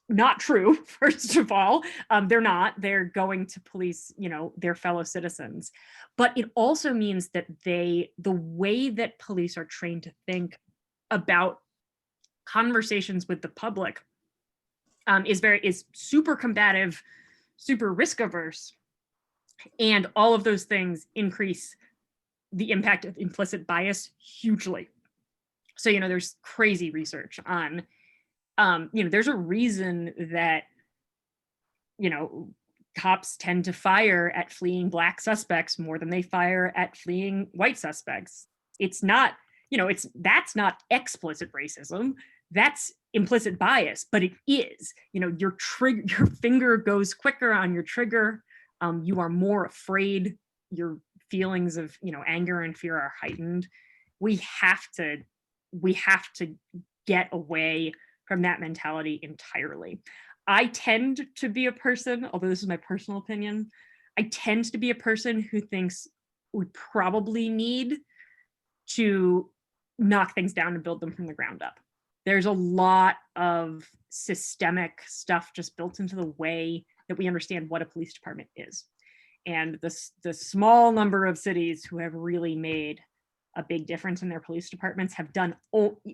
not true, first of all. They're not. They're going to police, their fellow citizens. But it also means that the way that police are trained to think about conversations with the public is super combative, super risk averse. And all of those things increase the impact of implicit bias hugely. So, there's crazy research on, there's a reason that, cops tend to fire at fleeing Black suspects more than they fire at fleeing white suspects. It's not, that's not explicit racism. That's implicit bias, but it is, your finger goes quicker on your trigger. You are more afraid. Your feelings of, anger and fear are heightened. We have to get away from that mentality entirely. I tend to be a person, although this is my personal opinion, I tend to be a person who thinks we probably need to knock things down and build them from the ground up. There's a lot of systemic stuff just built into the way that we understand what a police department is. And the small number of cities who have really made a big difference in their police departments have done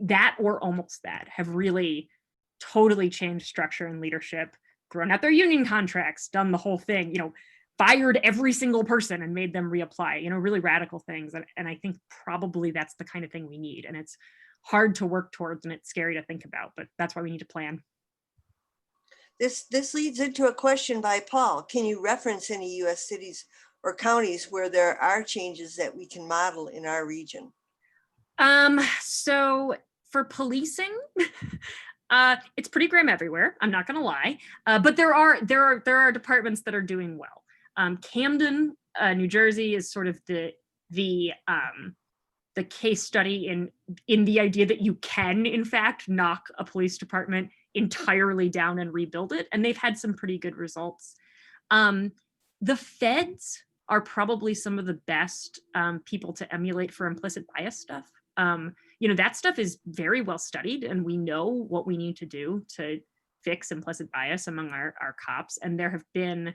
that or almost that, have really totally changed structure and leadership, grown out their union contracts, done the whole thing, fired every single person and made them reapply, really radical things. And I think probably that's the kind of thing we need. And it's hard to work towards and it's scary to think about, but that's why we need to plan.
This leads into a question by Paul. Can you reference any US cities or counties where there are changes that we can model in our region?
So for policing, it's pretty grim everywhere. I'm not going to lie, but there are departments that are doing well. Camden, New Jersey, is sort of the case study in the idea that you can, in fact, knock a police department entirely down and rebuild it, and they've had some pretty good results. The feds are probably some of the best people to emulate for implicit bias stuff. That stuff is very well studied, and we know what we need to do to fix implicit bias among our cops. And there have been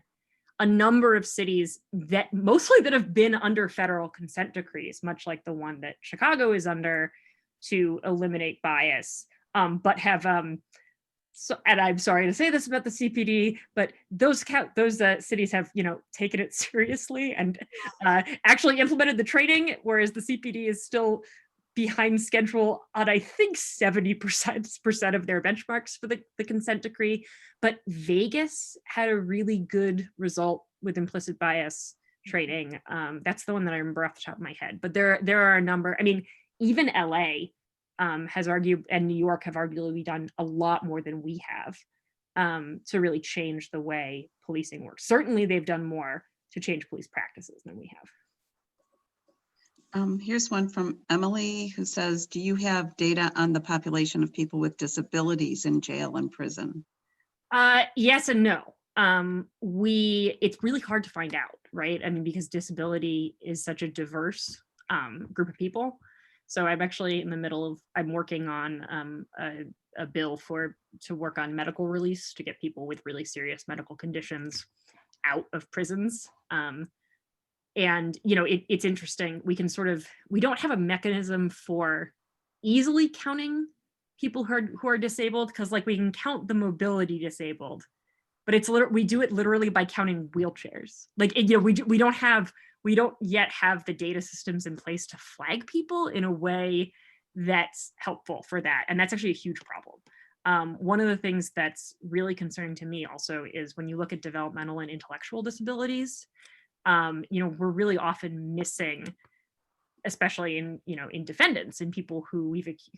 a number of cities that have been under federal consent decrees, much like the one that Chicago is under, to eliminate bias, but have, and I'm sorry to say this about the CPD, but those cities have, taken it seriously and actually implemented the training, whereas the CPD is still behind schedule on, I think, 70% of their benchmarks for the consent decree. But Vegas had a really good result with implicit bias training. That's the one that I remember off the top of my head. But there are a number. I mean, even LA has argued, and New York have arguably done a lot more than we have to really change the way policing works. Certainly, they've done more to change police practices than we have.
Here's one from Emily who says, do you have data on the population of people with disabilities in jail and prison?
Yes and no. It's really hard to find out, right? I mean, because disability is such a diverse group of people. So I'm actually in the middle of, I'm working on a bill to work on medical release to get people with really serious medical conditions out of prisons. And, it's interesting. We don't have a mechanism for easily counting people who are disabled, because we can count the mobility disabled, but we do it literally by counting wheelchairs. We don't yet have the data systems in place to flag people in a way that's helpful for that. And that's actually a huge problem. One of the things that's really concerning to me also is when you look at developmental and intellectual disabilities, we're really often missing, especially in defendants and people who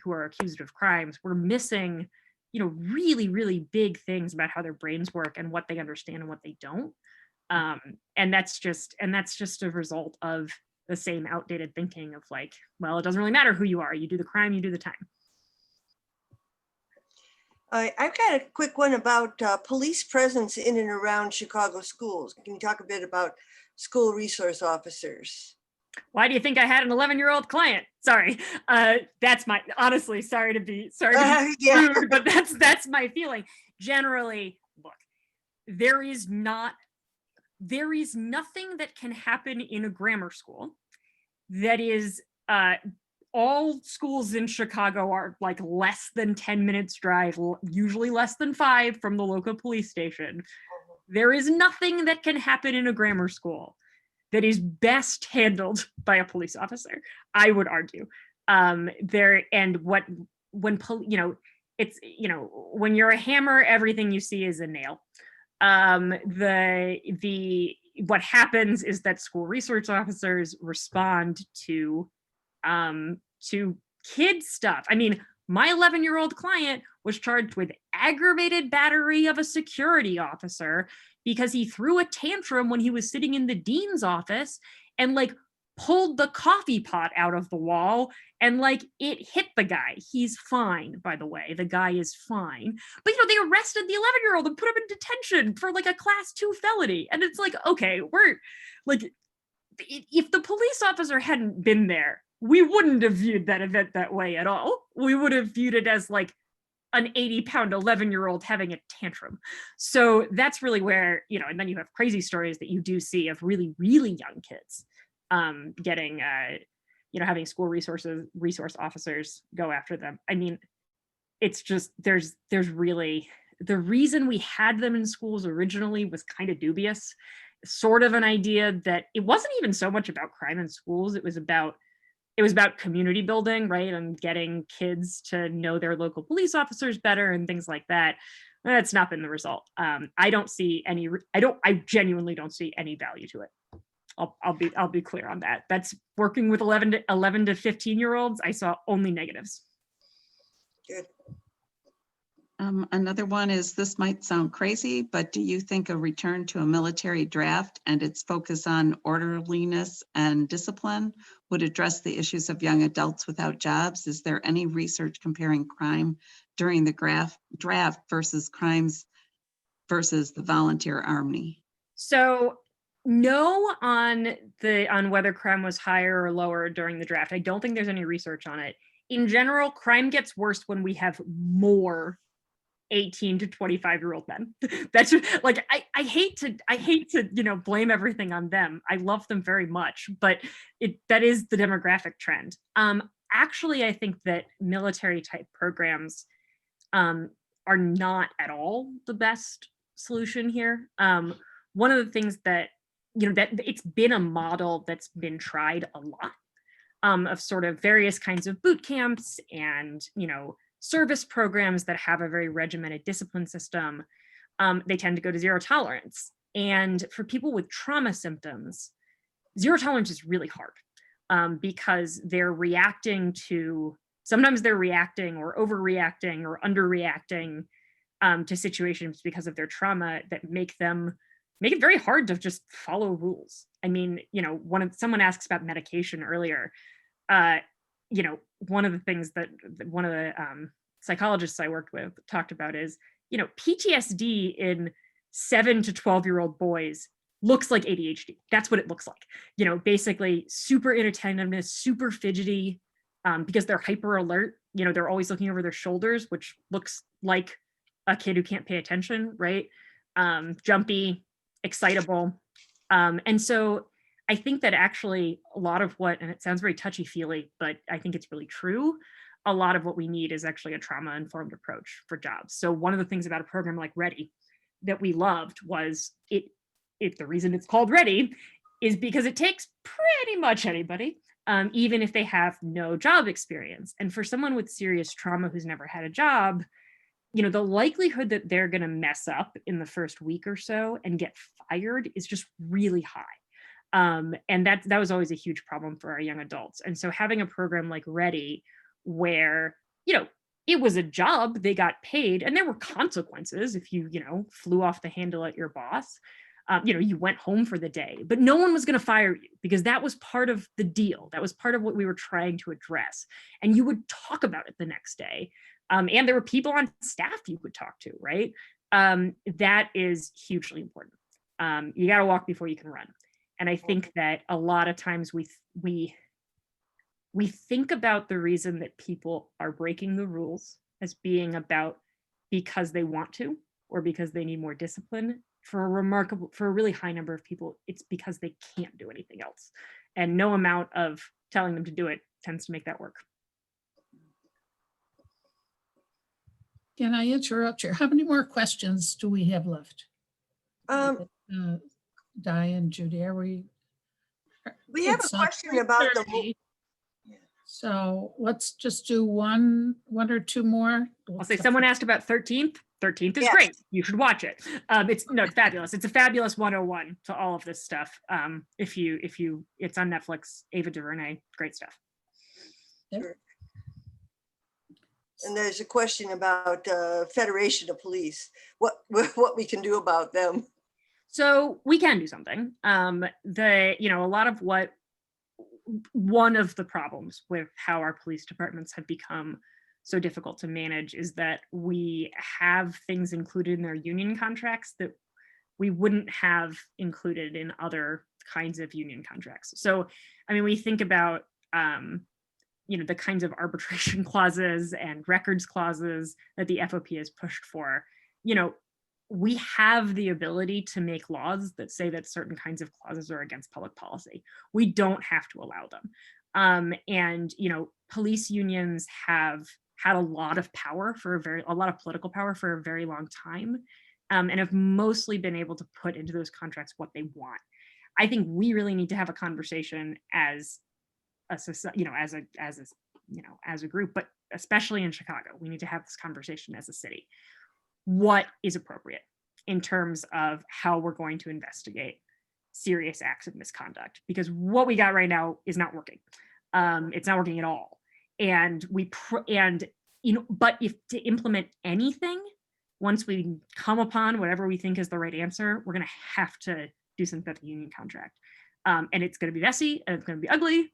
are accused of crimes, we're missing, really, really big things about how their brains work and what they understand and what they don't. And that's just a result of the same outdated thinking of well, it doesn't really matter who you are. You do the crime, you do the time.
I've got a quick one about police presence in and around Chicago schools. Can you talk a bit about school resource officers?
Why do you think I had an 11-year-old client? Sorry, that's my, honestly, sorry to be
Yeah.
rude, but that's my feeling. Generally, look, there is nothing that can happen in a grammar school that is, all schools in Chicago are like less than 10 minutes drive, usually less than 5 from the local police station. There is nothing that can happen in a grammar school that is best handled by a police officer, I would argue. When you're a hammer, everything you see is a nail. What happens is that school resource officers respond to kid stuff. I mean, my 11-year-old client was charged with aggravated battery of a security officer because he threw a tantrum when he was sitting in the dean's office and like pulled the coffee pot out of the wall and like it hit the guy. He's fine, by the way. The guy is fine. But they arrested the 11-year-old and put him in detention for like a class 2 felony. And it's like, okay, we're like, if the police officer hadn't been there, we wouldn't have viewed that event that way at all. We would have viewed it as like an 80-pound 11-year-old having a tantrum. So that's really where, and then you have crazy stories that you do see of really, really young kids getting, having school resource officers go after them. I mean, it's just, there's really, the reason we had them in schools originally was kind of dubious, sort of an idea that it wasn't even so much about crime in schools. It was about community building, right? And getting kids to know their local police officers better and things like that. That's not been the result. I genuinely don't see any value to it. I'll be clear on that. That's working with 11 to 15-year-olds. I saw only negatives.
Good.
Another one is, this might sound crazy, but do you think a return to a military draft and its focus on orderliness and discipline would address the issues of young adults without jobs? Is there any research comparing crime during the draft versus crimes versus the volunteer army?
So no on whether crime was higher or lower during the draft. I don't think there's any research on it. In general, crime gets worse when we have more 18 to 25-year-old men. That's like, I hate to blame everything on them. I love them very much, but that is the demographic trend. Actually, I think that military type programs are not at all the best solution here. One of the things that that it's been a model that's been tried a lot, of sort of various kinds of boot camps and service programs that have a very regimented discipline system. They tend to go to zero tolerance. And for people with trauma symptoms, zero tolerance is really hard because sometimes they're reacting or overreacting or underreacting to situations because of their trauma that make it very hard to just follow rules. I mean, someone asks about medication earlier. One of the things that one of the psychologists I worked with talked about is, PTSD in 7 to 12-year-old boys looks like ADHD. That's what it looks like. Basically super inattentiveness, super fidgety, because they're hyper alert. They're always looking over their shoulders, which looks like a kid who can't pay attention, right? Jumpy, excitable. And so I think that actually a lot of and it sounds very touchy-feely, but I think it's really true. A lot of what we need is actually a trauma-informed approach for jobs. So one of the things about a program like Ready that we loved was the reason it's called Ready is because it takes pretty much anybody, even if they have no job experience. And for someone with serious trauma who's never had a job, the likelihood that they're going to mess up in the first week or so and get fired is just really high. And that was always a huge problem for our young adults. And so having a program like Ready, where, it was a job, they got paid, and there were consequences if you, flew off the handle at your boss, you went home for the day, but no one was going to fire you because that was part of the deal. That was part of what we were trying to address. And you would talk about it the next day. And there were people on staff you could talk to, right? That is hugely important. You got to walk before you can run. And I think that a lot of times we think about the reason that people are breaking the rules as being about because they want to or because they need more discipline. For a really high number of people, it's because they can't do anything else. And no amount of telling them to do it tends to make that work.
Can I interrupt you? How many more questions do we have left? Di and Judy, are we?
We have a
It's,
question about the,
3:30. So let's just do one or two more.
I'll say someone asked about 13th. 13th is
Yes.
great. You should watch it. It's fabulous. It's a fabulous 101 to all of this stuff. If you, it's on Netflix. Ava DuVernay, great stuff.
and there's a question about Federation of Police, what we can do about them.
So we can do something. One of the problems with how our police departments have become so difficult to manage is that we have things included in their union contracts that we wouldn't have included in other kinds of union contracts. So, I mean, we think about, the kinds of arbitration clauses and records clauses that the FOP has pushed for. We have the ability to make laws that say that certain kinds of clauses are against public policy. We don't have to allow them. Police unions have had a lot of power a lot of political power for a very long time, and have mostly been able to put into those contracts what they want. I think we really need to have a conversation as a society, as a group, but especially in Chicago, we need to have this conversation as a city. What is appropriate in terms of how we're going to investigate serious acts of misconduct? Because what we got right now is not working. It's not working at all. But if to implement anything, once we come upon whatever we think is the right answer, we're going to have to do something about the union contract. And it's going to be messy and it's going to be ugly.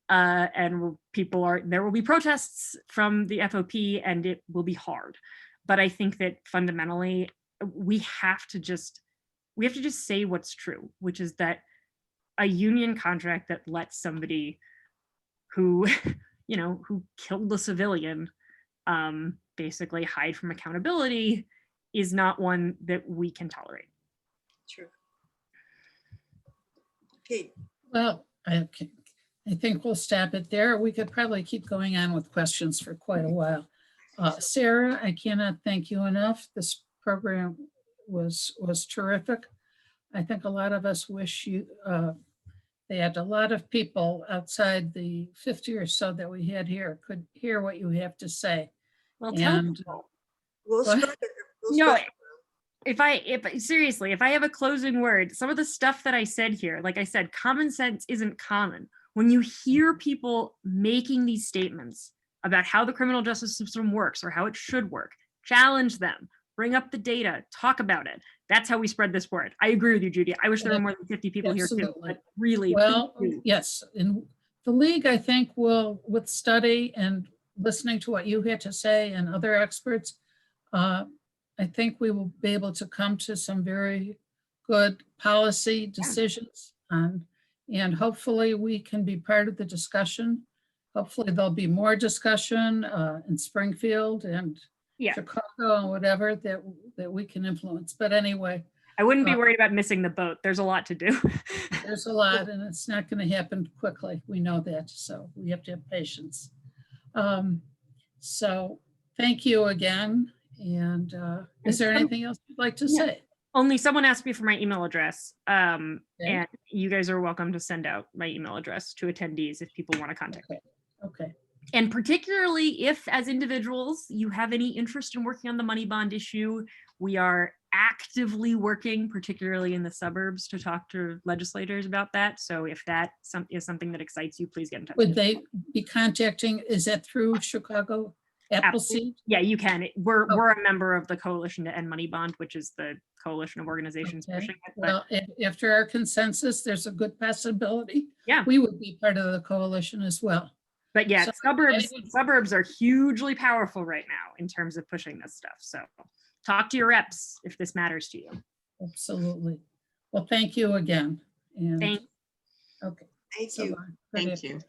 And there will be protests from the FOP and it will be hard. But I think that fundamentally we have to just say what's true, which is that a union contract that lets somebody who killed a civilian basically hide from accountability is not one that we can tolerate.
True. Okay.
Well, I think we'll stop it there. We could probably keep going on with questions for quite a while. Sarah, I cannot thank you enough. This program was terrific. I think a lot of us wish they had a lot of people outside the 50 or so that we had here could hear what you have to say.
Well,
And
We'll
What?
spread it.
no, if I have a closing word, some of the stuff that I said here, like I said, common sense isn't common. When you hear people making these statements about how the criminal justice system works or how it should work, challenge them, bring up the data, talk about it. That's how we spread this word. I agree with you, Judy. I wish there were more than 50 people here too,
Absolutely.
but really,
well,
please do.
yes, in the league, I think will, with study and listening to what you had to say and other experts, I think we will be able to come to some very good policy decisions. And hopefully we can be part of the discussion. Hopefully there'll be more discussion in Springfield and Chicago and whatever that we can influence. But anyway.
I wouldn't be worried about missing the boat. There's a lot to do.
There's a lot and it's not going to happen quickly. We know that. So we have to have patience. So thank you again. And is there anything else you'd like to say?
Only someone asked me for my email address. And you guys are welcome to send out my email address to attendees if people want to contact me.
Okay.
And particularly if, as individuals, you have any interest in working on the money bond issue, we are actively working, particularly in the suburbs, to talk to legislators about that. So if that is something that excites you, please get in touch.
Would they be contacting, is that through Chicago Appleseed?
Yeah, you can. We're a member of the Coalition to End Money Bond, which is the coalition of organizations pushing it. But
Well, after our consensus, there's a good possibility.
Yeah.
We would be part of the coalition as well.
But yeah,
So
suburbs are hugely powerful right now in terms of pushing this stuff. So talk to your reps if this matters to you.
Absolutely. Well, thank you again. And
Thank
okay.
Thank
so
you.
long.
Thank you.